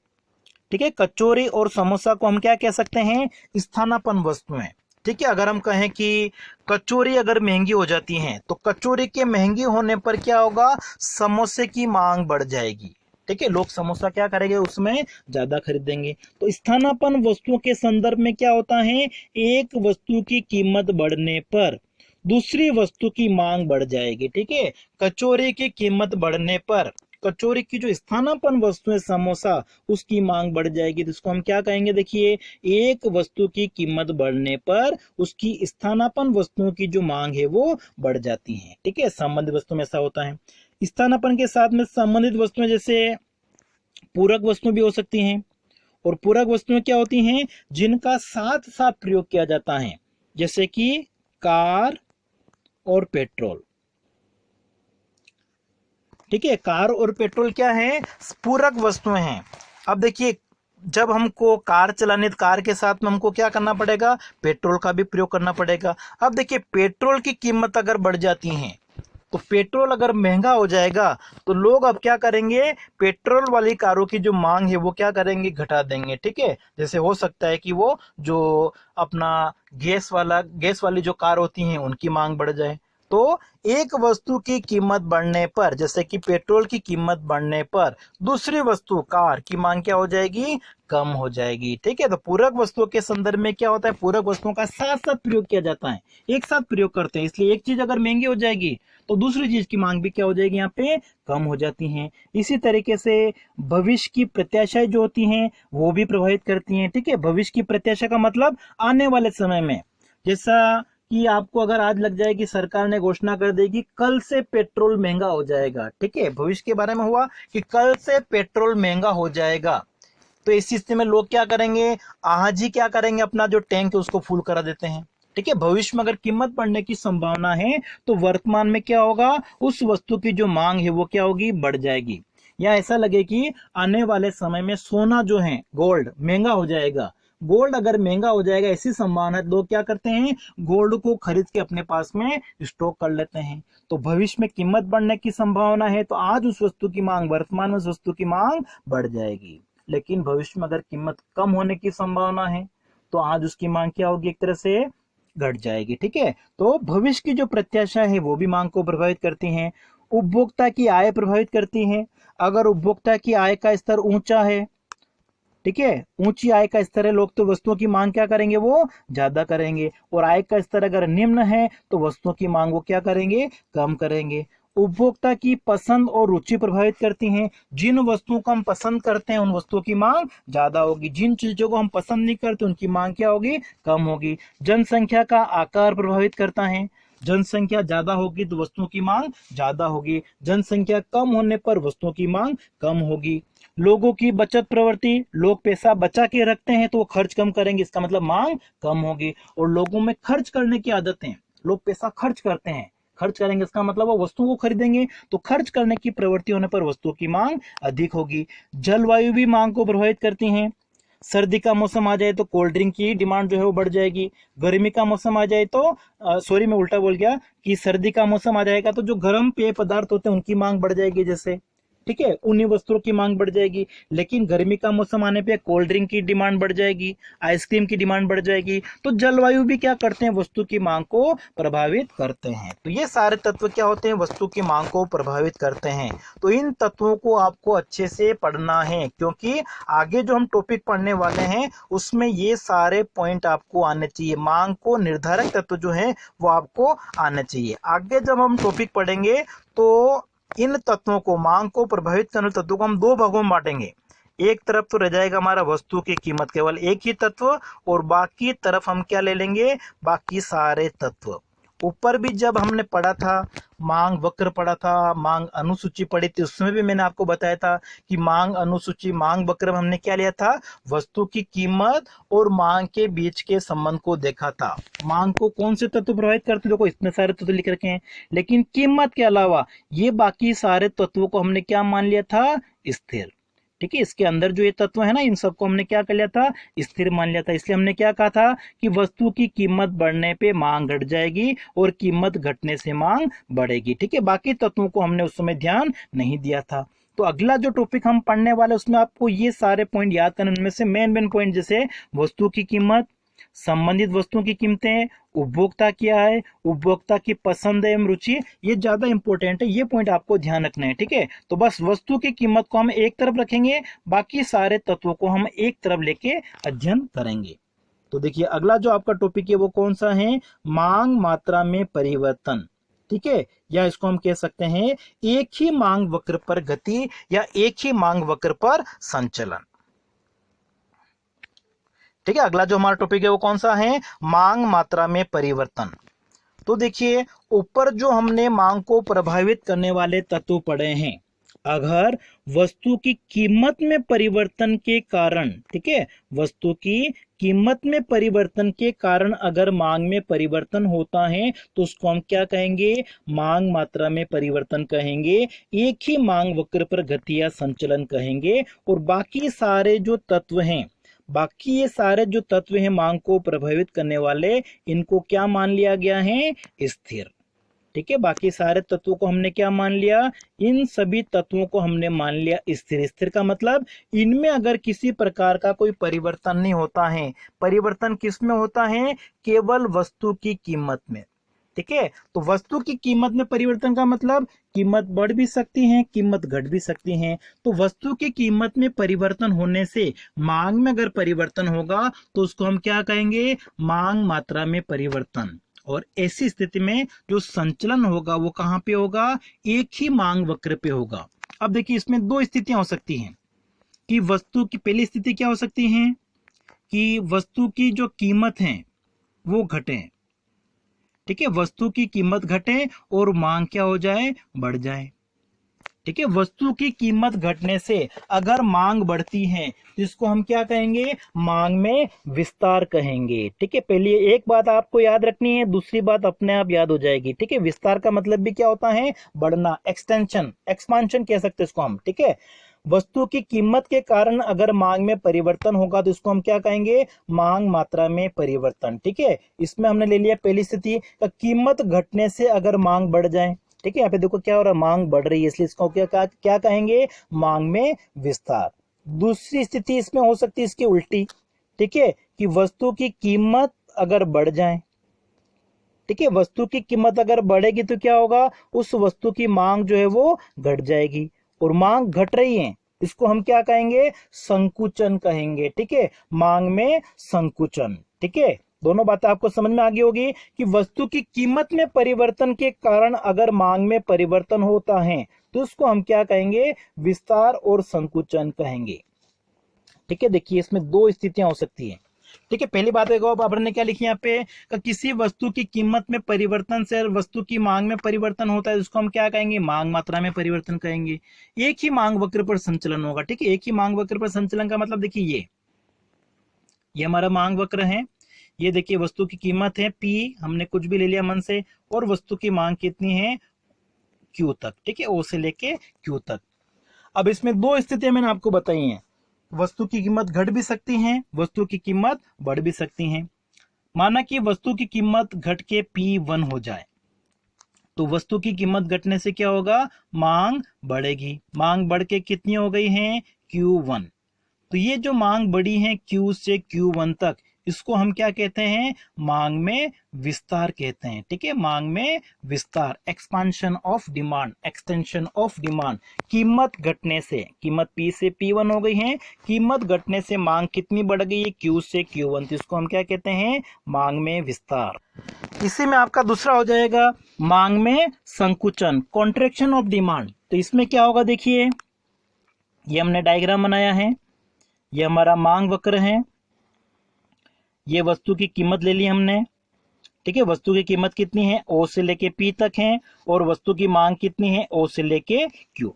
ठीक है, कचौरी और समोसा को हम क्या कह सकते हैं, स्थानापन्न वस्तुएं। ठीक है, अगर हम कहें कि कचौरी अगर महंगी हो जाती है तो कचौरी के महंगी होने पर क्या होगा, समोसे की मांग बढ़ जाएगी। ठीक है, लोग समोसा क्या करेंगे, उसमें ज्यादा खरीदेंगे। तो स्थानापन्न वस्तुओं के संदर्भ में क्या होता है, एक वस्तु की कीमत बढ़ने पर दूसरी वस्तु की मांग बढ़ जाएगी। ठीक है, कचौरी की कीमत बढ़ने पर कचौरी की जो स्थानापन्न वस्तु है समोसा, उसकी मांग बढ़ जाएगी। तो इसको हम क्या कहेंगे, देखिए एक वस्तु की कीमत बढ़ने पर उसकी स्थानापन्न वस्तुओं की जो मांग है वो बढ़ जाती है। ठीक है, संबंधित वस्तु में ऐसा होता है। स्थानापन्न के साथ में संबंधित वस्तुएं जैसे पूरक वस्तु भी हो सकती हैं। और पूरक वस्तुएं क्या होती हैं, जिनका साथ साथ प्रयोग किया जाता है, जैसे कि कार और पेट्रोल। ठीक है, कार और पेट्रोल क्या है, पूरक वस्तुएं हैं। अब देखिए जब हमको कार चलाने, कार के साथ में हमको क्या करना पड़ेगा, पेट्रोल का भी प्रयोग करना पड़ेगा। अब देखिए पेट्रोल की कीमत अगर बढ़ जाती है तो पेट्रोल अगर महंगा हो जाएगा तो लोग अब क्या करेंगे, पेट्रोल वाली कारों की जो मांग है वो क्या करेंगे, घटा देंगे। ठीक है, जैसे हो सकता है कि वो जो अपना गैस वाली जो कार होती हैं उनकी मांग बढ़ जाए। तो एक वस्तु की कीमत बढ़ने पर, जैसे कि पेट्रोल की कीमत बढ़ने पर दूसरी वस्तु कार की मांग क्या हो जाएगी, कम हो जाएगी। ठीक है, तो पूरक वस्तुओं के संदर्भ में क्या होता है, पूरक वस्तुओं का साथ साथ प्रयोग किया जाता है, एक साथ प्रयोग करते हैं। इसलिए एक चीज अगर महंगी हो जाएगी तो दूसरी चीज की मांग भी क्या हो जाएगी, यहाँ पे कम हो जाती है। इसी तरीके से भविष्य की प्रत्याशाएं जो होती हैं वो भी प्रभावित करती हैं। ठीक है, भविष्य की प्रत्याशा का मतलब आने वाले समय में, जैसा कि आपको अगर आज लग जाए कि सरकार ने घोषणा कर देगी कल से पेट्रोल महंगा हो जाएगा। ठीक है, भविष्य के बारे में हुआ कि कल से पेट्रोल महंगा हो जाएगा, तो इस स्थिति में लोग क्या करेंगे, आज ही क्या करेंगे, अपना जो टैंक है उसको फुल करा देते हैं। ठीक है, भविष्य में अगर कीमत बढ़ने की संभावना है तो वर्तमान में क्या होगा, उस वस्तु की जो मांग है वो क्या होगी, बढ़ जाएगी। या ऐसा लगे कि आने वाले समय में सोना जो है, गोल्ड महंगा हो जाएगा। गोल्ड अगर महंगा हो जाएगा ऐसी संभावना है, लोग क्या करते हैं, गोल्ड को खरीद के अपने पास में स्टॉक कर लेते हैं। तो भविष्य में कीमत बढ़ने की संभावना है तो आज उस वस्तु की मांग, वर्तमान में उस वस्तु की मांग बढ़ जाएगी। लेकिन भविष्य में अगर कीमत कम होने की संभावना है तो आज उसकी मांग क्या होगी, एक तरह से घट जाएगी। ठीक है, तो भविष्य की जो प्रत्याशा है वो भी मांग को प्रभावित करती हैं। उपभोक्ता की आय प्रभावित करती है। अगर उपभोक्ता की आय का स्तर ऊंचा है, ठीक है, ऊंची आय का स्तर है, लोग तो वस्तुओं की मांग क्या करेंगे, वो ज्यादा करेंगे। और आय का स्तर अगर निम्न है तो वस्तुओं की मांग वो क्या करेंगे, कम करेंगे। उपभोक्ता की पसंद और रुचि प्रभावित करती हैं। जिन वस्तुओं को हम पसंद करते हैं उन वस्तुओं की मांग ज्यादा होगी, जिन चीजों को हम पसंद नहीं करते उनकी मांग क्या होगी, कम होगी। जनसंख्या का आकार प्रभावित करता है। जनसंख्या ज्यादा होगी तो वस्तुओं की मांग ज्यादा होगी, जनसंख्या कम होने पर वस्तुओं की मांग कम होगी। लोगों की बचत प्रवृत्ति, लोग पैसा बचा के रखते हैं तो वो खर्च कम करेंगे, इसका मतलब मांग कम होगी। और लोगों में खर्च करने की आदत है, लोग पैसा खर्च करते हैं, खर्च करेंगे, इसका मतलब वो वस्तुओं को खरीदेंगे, तो खर्च करने की प्रवृत्ति होने पर वस्तुओं की मांग अधिक होगी। जलवायु भी मांग को प्रभावित करती है। सर्दी का मौसम आ जाए तो कोल्ड ड्रिंक की डिमांड जो है वो बढ़ जाएगी। गर्मी का मौसम आ जाए तो सॉरी मैं उल्टा बोल गया कि सर्दी का मौसम आ जाएगा तो जो गर्म पेय पदार्थ होते हैं उनकी मांग बढ़ जाएगी, जैसे ठीक है, उन्हीं वस्तुओं की मांग बढ़ जाएगी। लेकिन गर्मी का मौसम आने पे कोल्ड ड्रिंक की डिमांड बढ़ जाएगी, आइसक्रीम की डिमांड बढ़ जाएगी। तो जलवायु भी क्या करते हैं, वस्तु की मांग को प्रभावित करते हैं। तो ये सारे तत्व क्या होते हैं, वस्तु की मांग को प्रभावित करते हैं। तो इन तत्वों को आपको अच्छे से पढ़ना है, क्योंकि आगे जो हम टॉपिक पढ़ने वाले हैं उसमें ये सारे पॉइंट आपको आने चाहिए। मांग को निर्धारक तत्व जो है वो आपको आने चाहिए। आगे जब हम टॉपिक पढ़ेंगे तो इन तत्वों को, मांग को प्रभावित करने तत्वों को हम दो भागों में बांटेंगे। एक तरफ तो रह जाएगा हमारा वस्तु की कीमत, केवल एक ही तत्व, और बाकी तरफ हम क्या ले लेंगे, बाकी सारे तत्व। ऊपर भी जब हमने पढ़ा था, मांग वक्र पढ़ा था, मांग अनुसूची पढ़ी थी, उसमें भी मैंने आपको बताया था कि मांग अनुसूची, मांग वक्र में हमने क्या लिया था, वस्तु की कीमत और मांग के बीच के संबंध को देखा था। मांग को कौन से तत्व प्रभावित करते हैं, देखो इतने सारे तत्व लिख रखे हैं, लेकिन कीमत के अलावा ये बाकी सारे तत्वों को हमने क्या मान लिया था, स्थिर। ठीक है, इसके अंदर जो ये तत्व है ना, इन सबको हमने क्या कर लिया था, स्थिर मान लिया था। इसलिए हमने क्या कहा था कि वस्तु की कीमत बढ़ने पे मांग घट जाएगी और कीमत घटने से मांग बढ़ेगी। ठीक है, बाकी तत्वों को हमने उस समय ध्यान नहीं दिया था। तो अगला जो टॉपिक हम पढ़ने वाले उसमें आपको ये सारे पॉइंट याद करने, उनमें से मेन पॉइंट जैसे वस्तु की कीमत, संबंधित वस्तुओं की कीमतें, उपभोक्ता की आय, उपभोक्ता की पसंद एवं रुचि, ये ज्यादा इंपॉर्टेंट है, ये पॉइंट आपको ध्यान रखना है। ठीक है, तो बस वस्तु की कीमत को हम एक तरफ रखेंगे, बाकी सारे तत्वों को हम एक तरफ लेके अध्ययन करेंगे। तो देखिए अगला जो आपका टॉपिक है वो कौन सा है, मांग मात्रा में परिवर्तन। ठीक है, या इसको हम कह सकते हैं एक ही मांग वक्र पर गति या एक ही मांग वक्र पर संचलन। ठीक है, अगला जो हमारा टॉपिक है वो कौन सा है, मांग मात्रा में परिवर्तन। तो देखिए ऊपर जो हमने मांग को प्रभावित करने वाले तत्व पढ़े हैं, अगर वस्तु की कीमत में परिवर्तन के कारण, ठीक है, वस्तु की कीमत में परिवर्तन के कारण अगर मांग में परिवर्तन होता है तो उसको हम क्या कहेंगे, मांग मात्रा में परिवर्तन कहेंगे, एक ही मांग वक्र पर गति या संचलन कहेंगे। और बाकी सारे जो तत्व हैं, बाकी ये सारे जो तत्व हैं मांग को प्रभावित करने वाले, इनको क्या मान लिया गया है, स्थिर। ठीक है, बाकी सारे तत्वों को हमने क्या मान लिया, इन सभी तत्वों को हमने मान लिया स्थिर। स्थिर का मतलब इनमें अगर किसी प्रकार का कोई परिवर्तन नहीं होता है। परिवर्तन किस में होता है, केवल वस्तु की कीमत में। ठीक है, तो वस्तु की कीमत में परिवर्तन का मतलब कीमत बढ़ भी सकती है, कीमत घट भी सकती है। तो वस्तु की कीमत में परिवर्तन होने से मांग में अगर परिवर्तन होगा तो उसको हम क्या कहेंगे, मांग मात्रा में परिवर्तन। और ऐसी स्थिति में जो संचलन होगा वो कहां पे होगा, एक ही मांग वक्र पे होगा। अब देखिए इसमें दो स्थितियां हो सकती हैं कि वस्तु की, पहली स्थिति क्या हो सकती है कि वस्तु की जो कीमत है वो घटे। ठीक है, वस्तु की कीमत घटे और मांग क्या हो जाए, बढ़ जाए। ठीक है, वस्तु की कीमत घटने से अगर मांग बढ़ती है तो इसको हम क्या कहेंगे, मांग में विस्तार कहेंगे। ठीक है, पहले एक बात आपको याद रखनी है, दूसरी बात अपने आप याद हो जाएगी। ठीक है, विस्तार का मतलब भी क्या होता है, बढ़ना, एक्सटेंशन, एक्सपांशन कह सकते हैं इसको हम। ठीक है, वस्तु की कीमत के कारण अगर मांग में परिवर्तन होगा तो इसको हम क्या कहेंगे, मांग मात्रा में परिवर्तन। ठीक है, इसमें हमने ले लिया पहली स्थिति, कीमत घटने से अगर मांग बढ़ जाए। ठीक है, यहाँ पे देखो क्या हो रहा है, मांग बढ़ रही है, इसलिए इसको क्या कहेंगे, मांग में विस्तार। दूसरी स्थिति इसमें हो सकती है इसकी उल्टी, ठीक है, कि वस्तु की कीमत अगर बढ़ जाए, ठीक है, वस्तु की कीमत अगर बढ़ेगी तो क्या होगा, उस वस्तु की मांग जो है वो घट जाएगी, और मांग घट रही है, इसको हम क्या कहेंगे, संकुचन कहेंगे, ठीक है, मांग में संकुचन, ठीक है। दोनों बातें आपको समझ में आ गई होगी कि वस्तु की कीमत में परिवर्तन के कारण अगर मांग में परिवर्तन होता है तो उसको हम क्या कहेंगे, विस्तार और संकुचन कहेंगे, ठीक है। देखिए इसमें दो स्थितियां हो सकती है, ठीक है। पहली बात देखो, अब आपने क्या लिखी यहाँ पे, किसी वस्तु की कीमत में परिवर्तन से वस्तु की मांग में परिवर्तन होता है, उसको हम क्या कहेंगे, मांग मात्रा में परिवर्तन कहेंगे। एक ही मांग वक्र पर संचलन होगा, ठीक है, एक ही मांग वक्र पर संचलन का मतलब देखिए ये हमारा मांग वक्र है, ये देखिए वस्तु की कीमत है P, हमने कुछ भी ले लिया मन से, और वस्तु की मांग कितनी है Q तक, ठीक है, O से लेके Q तक। अब इसमें दो स्थितियां मैंने आपको बताई हैं, वस्तु की कीमत घट भी सकती है, वस्तु की कीमत बढ़ भी सकती है। माना कि वस्तु की कीमत घट के P1 हो जाए, तो वस्तु की कीमत घटने से क्या होगा, मांग बढ़ेगी, मांग बढ़ के कितनी हो गई है Q1, तो ये जो मांग बढ़ी है Q से Q1 तक, इसको हम क्या कहते हैं, मांग में विस्तार कहते हैं, ठीक है, मांग में विस्तार, expansion of demand, extension of demand. कीमत घटने से, कीमत P से P1 हो गई है, कीमत घटने से मांग कितनी बढ़ गई है Q से Q1, तो इसको हम क्या कहते हैं, मांग में विस्तार। इसी में आपका दूसरा हो जाएगा मांग में संकुचन, कॉन्ट्रैक्शन ऑफ डिमांड। तो इसमें क्या होगा, देखिए ये हमने डायग्राम बनाया है, ये हमारा मांग वक्र है, ये वस्तु की कीमत ले ली हमने, ठीक है, वस्तु की कीमत कितनी है, O से लेके P तक है, और वस्तु की मांग कितनी है, O से लेके Q।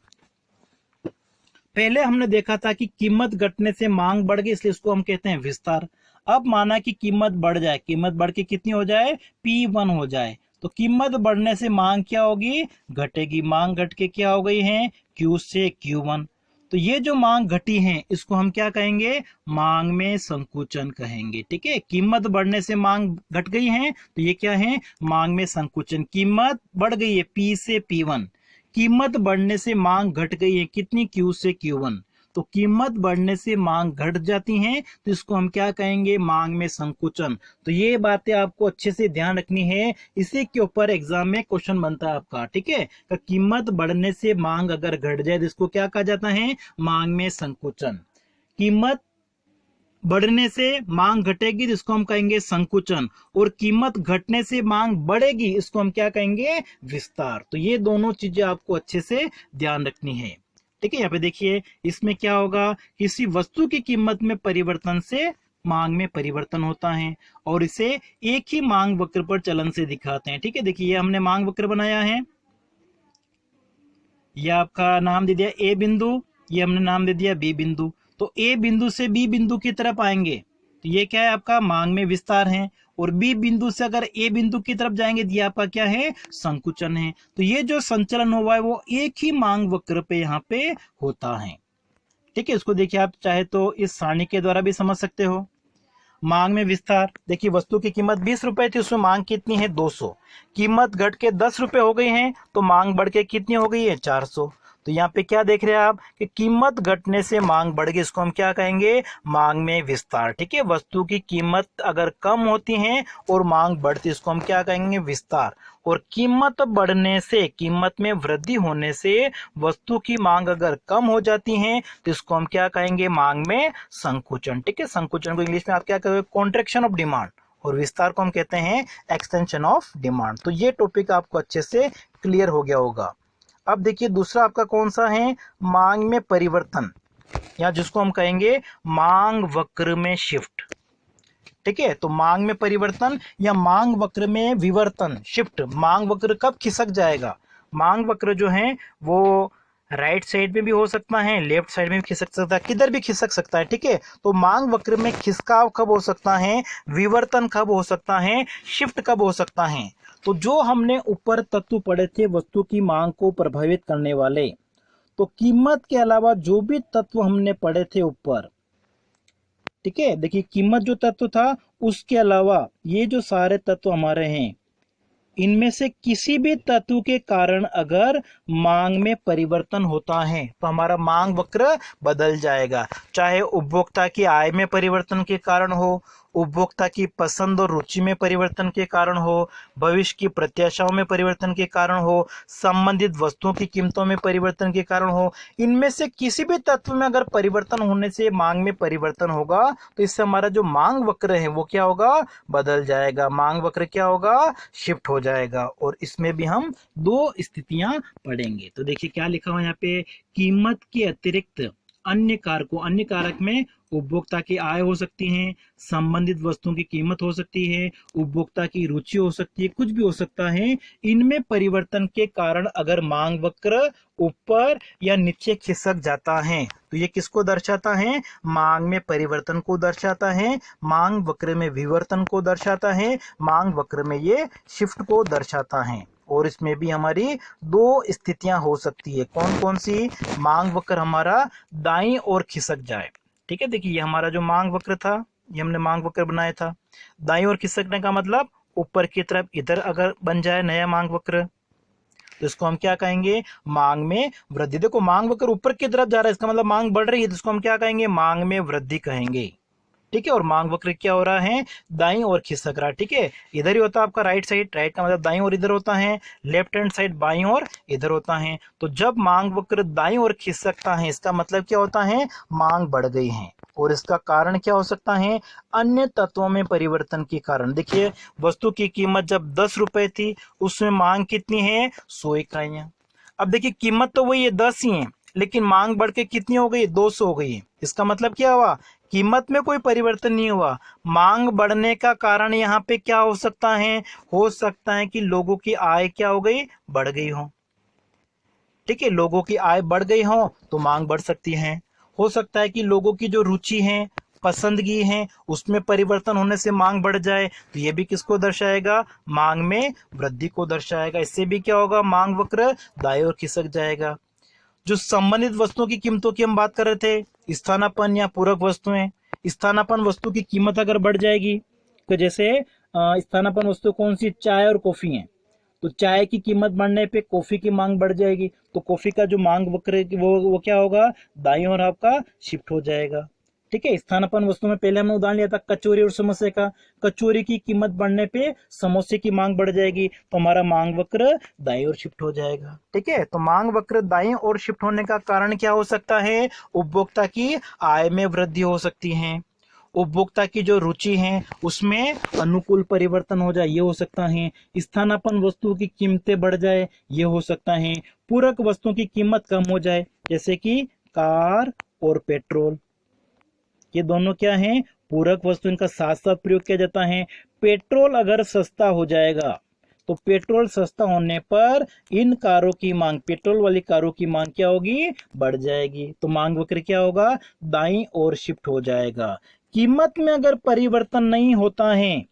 पहले हमने देखा था कि कीमत घटने से मांग बढ़ गई, इसलिए इसको हम कहते हैं विस्तार। अब माना कि कीमत बढ़ जाए, कीमत बढ़ के कितनी हो जाए, P1 हो जाए, तो कीमत बढ़ने से मांग क्या होगी, घटेगी, मांग घट के क्या हो गई है, Q से Q1। तो ये जो मांग घटी है इसको हम क्या कहेंगे, मांग में संकुचन कहेंगे, ठीक है। कीमत बढ़ने से मांग घट गई है तो ये क्या है, मांग में संकुचन। कीमत बढ़ गई है P से P1, कीमत बढ़ने से मांग घट गई है कितनी, Q से Q1, तो कीमत बढ़ने से मांग घट जाती है तो इसको हम क्या कहेंगे, मांग में संकुचन। तो ये बातें आपको अच्छे से ध्यान रखनी है, इसी के ऊपर एग्जाम में क्वेश्चन बनता है आपका, ठीक है। तो कीमत बढ़ने से मांग अगर घट जाए तो इसको क्या कहा जाता है, मांग में संकुचन। कीमत बढ़ने से मांग घटेगी तो इसको हम कहेंगे संकुचन, और कीमत घटने से मांग बढ़ेगी इसको हम क्या कहेंगे, विस्तार। तो ये दोनों चीजें आपको अच्छे से ध्यान रखनी है, ठीक है। यहाँ पे देखिए इसमें क्या होगा, किसी वस्तु की कीमत में परिवर्तन से मांग में परिवर्तन होता है, और इसे एक ही मांग वक्र पर चलन से दिखाते हैं, ठीक है। देखिए ये हमने मांग वक्र बनाया है, ये आपका नाम दे दिया A बिंदु, ये हमने नाम दे दिया B बिंदु। तो A बिंदु से B बिंदु की तरफ आएंगे तो ये क्या है, आपका मांग में विस्तार है, और B बिंदु से अगर A बिंदु की तरफ जाएंगे तो ये आपका क्या है, संकुचन है। तो ये जो संचलन हुआ है वो एक ही मांग वक्र पे यहाँ पे होता है, ठीक है। इसको देखिए आप चाहे तो इस सारणी के द्वारा भी समझ सकते हो। मांग में विस्तार, देखिए वस्तु की कीमत 20 रुपए थी, उसमें मांग कितनी है, 200, कीमत घट के 10 रुपए हो गई है तो मांग बढ़ के कितनी हो गई है, 400। तो यहाँ पे क्या देख रहे हैं आप कि कीमत घटने से मांग बढ़ गई, इसको हम क्या कहेंगे, मांग में विस्तार, ठीक है। वस्तु की कीमत अगर कम होती है और मांग बढ़ती है इसको हम क्या कहेंगे, विस्तार। और कीमत बढ़ने से, कीमत में वृद्धि होने से वस्तु की मांग अगर कम हो जाती है तो इसको हम क्या कहेंगे, मांग में संकुचन, ठीक है। संकुचन को इंग्लिश में आप क्या कहेंगे, कॉन्ट्रैक्शन ऑफ डिमांड, और विस्तार को हम कहते हैं एक्सटेंशन ऑफ डिमांड। तो ये टॉपिक आपको अच्छे से क्लियर हो गया होगा। अब देखिए दूसरा आपका कौन सा है, मांग में परिवर्तन, या जिसको हम कहेंगे मांग वक्र में शिफ्ट, ठीक है। तो मांग में परिवर्तन या मांग वक्र में विवर्तन, शिफ्ट। मांग वक्र कब खिसक जाएगा, मांग वक्र जो है वो राइट साइड में भी हो सकता है, लेफ्ट साइड में भी खिसक सकता है, किधर भी खिसक सकता है, ठीक है। तो मांग वक्र में खिसकाव कब हो सकता है, विवर्तन कब हो सकता है, शिफ्ट कब हो सकता है। तो जो हमने ऊपर तत्व पढ़े थे वस्तु की मांग को प्रभावित करने वाले, तो कीमत के अलावा जो भी तत्व हमने पढ़े थे ऊपर, ठीक है, देखिए कीमत जो तत्व था उसके अलावा ये जो सारे तत्व हमारे हैं, इनमें से किसी भी तत्व के कारण अगर मांग में परिवर्तन होता है तो हमारा मांग वक्र बदल जाएगा। चाहे उपभोक्ता की आय में परिवर्तन के कारण हो, उपभोक्ता की पसंद और रुचि में परिवर्तन के कारण हो, भविष्य की प्रत्याशाओं में परिवर्तन के कारण हो, संबंधित वस्तुओं की कीमतों में परिवर्तन के कारण हो, इनमें से किसी भी तत्व में अगर परिवर्तन होने से मांग में परिवर्तन होगा तो इससे हमारा जो मांग वक्र है वो क्या होगा, बदल जाएगा। मांग वक्र क्या होगा, शिफ्ट हो जाएगा। और इसमें भी हम दो स्थितियां पढ़ेंगे। तो देखिए क्या लिखा हुआ है यहाँ पे, कीमत के अतिरिक्त अन्य कारकों, अन्य कारक में उपभोक्ता की आय हो सकती है, संबंधित वस्तुओं की कीमत हो सकती है, उपभोक्ता की रुचि हो सकती है, कुछ भी हो सकता है। इनमें परिवर्तन के कारण अगर मांग वक्र ऊपर या नीचे खिसक जाता है तो ये किसको दर्शाता है, मांग में परिवर्तन को दर्शाता है, मांग वक्र में विवर्तन को दर्शाता है, मांग वक्र में ये शिफ्ट को दर्शाता है। और इसमें भी हमारी दो स्थितियां हो सकती है। कौन कौन सी, मांग वक्र हमारा दाईं ओर खिसक जाए। ठीक है, देखिए ये हमारा जो मांग वक्र था, ये हमने मांग वक्र बनाया था, दाईं ओर खिसकने का मतलब ऊपर की तरफ इधर अगर बन जाए नया मांग वक्र तो इसको हम क्या कहेंगे, मांग में वृद्धि। देखो मांग वक्र ऊपर की तरफ जा रहा है, इसका मतलब मांग बढ़ रही है, तो इसको हम क्या कहेंगे, मांग में वृद्धि कहेंगे। ठीक है, और मांग वक्र क्या हो रहा है, दाईं ओर खिसक रहा है। ठीक है, इधर ही होता है आपका राइट साइड, राइट का मतलब दाईं ओर इधर होता है, लेफ्ट हैंड साइड बाईं ओर इधर होता है। तो जब मांग वक्र दाईं ओर खिसकता है इसका मतलब क्या होता है, मांग बढ़ गई है। और इसका कारण क्या हो सकता है, अन्य तत्वों में परिवर्तन के कारण। देखिए वस्तु की कीमत जब 10 रुपए थी उसमें मांग कितनी है, 100 इकाइयां। अब देखिए कीमत तो वही है 10 ही है, लेकिन मांग बढ़ के कितनी हो गई, 200 हो गई है। इसका मतलब क्या हुआ, कीमत में कोई परिवर्तन नहीं हुआ। मांग बढ़ने का कारण यहाँ पे क्या हो सकता है, हो सकता है कि लोगों की आय क्या हो गई, बढ़ गई हो। ठीक है, लोगों की आय बढ़ गई हो तो मांग बढ़ सकती है। हो सकता है कि लोगों की जो रुचि है, पसंदगी है, उसमें परिवर्तन होने से मांग बढ़ जाए, तो ये भी किसको दर्शाएगा, मांग में वृद्धि को दर्शाएगा। इससे भी क्या होगा, मांग वक्र दाईं ओर खिसक जाएगा। जो संबंधित वस्तुओं की कीमतों की हम बात कर रहे थे, स्थानापन्न या पूरक वस्तुएं, स्थानापन्न वस्तु की कीमत अगर बढ़ जाएगी तो जैसे स्थानापन्न वस्तु कौन सी, चाय और कॉफी है, तो चाय की कीमत बढ़ने पे कॉफी की मांग बढ़ जाएगी, तो कॉफी का जो मांग वक्र है वो क्या होगा, दाईं ओर आपका शिफ्ट हो जाएगा। ठीक है, स्थानापन्न वस्तु में पहले हमने उदाहरण लिया था कचौरी और समोसे का, कचौरी की कीमत बढ़ने पे समोसे की मांग बढ़ जाएगी, तो हमारा मांग वक्र दाईं ओर शिफ्ट हो जाएगा। ठीक है, तो मांग वक्र दाईं ओर शिफ्ट होने का कारण क्या हो सकता है, उपभोक्ता की आय में वृद्धि हो सकती है, उपभोक्ता की जो रुचि है उसमें अनुकूल परिवर्तन हो जाए, ये हो सकता है, स्थानापन्न वस्तुओं की कीमतें बढ़ जाए, ये हो सकता है, पूरक वस्तुओं की कीमत कम हो जाए, जैसे कि कार और पेट्रोल, ये दोनों क्या हैं, पूरक वस्तु, इनका साथ साथ प्रयोग किया जाता है। पेट्रोल अगर सस्ता हो जाएगा तो पेट्रोल सस्ता होने पर इन कारों की मांग, पेट्रोल वाली कारों की मांग क्या होगी, बढ़ जाएगी। तो मांग वक्र क्या होगा, दाईं ओर शिफ्ट हो जाएगा। कीमत में अगर परिवर्तन नहीं होता है,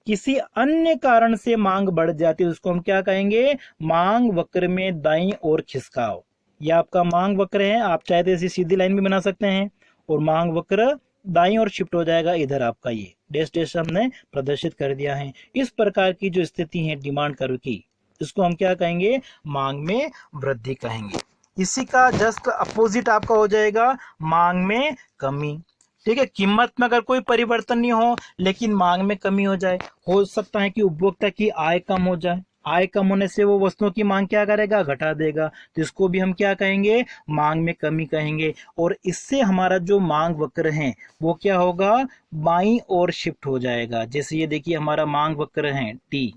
किसी अन्य कारण से मांग बढ़ जाती है, उसको हम क्या कहेंगे, मांग वक्र में दाईं ओर खिसकाव। यह आपका मांग वक्र है, आप चाहे तो ऐसी सीधी लाइन भी बना सकते हैं, और मांग वक्र दाईं ओर शिफ्ट हो जाएगा। इधर आपका ये डैश डैश हमने प्रदर्शित कर दिया है। इस प्रकार की जो स्थिति है डिमांड कर्व की, इसको हम क्या कहेंगे, मांग में वृद्धि कहेंगे। इसी का जस्ट अपोजिट आपका हो जाएगा मांग में कमी। ठीक है, कीमत में अगर कोई परिवर्तन नहीं हो लेकिन मांग में कमी हो जाए, हो सकता है कि उपभोक्ता की आय कम हो जाए, आय कम होने से वो वस्तुओं की मांग क्या करेगा, घटा देगा, तो इसको भी हम क्या कहेंगे, मांग में कमी कहेंगे। और इससे हमारा जो मांग वक्र है वो क्या होगा, बाईं ओर शिफ्ट हो जाएगा। जैसे ये देखिए हमारा मांग वक्र है टी।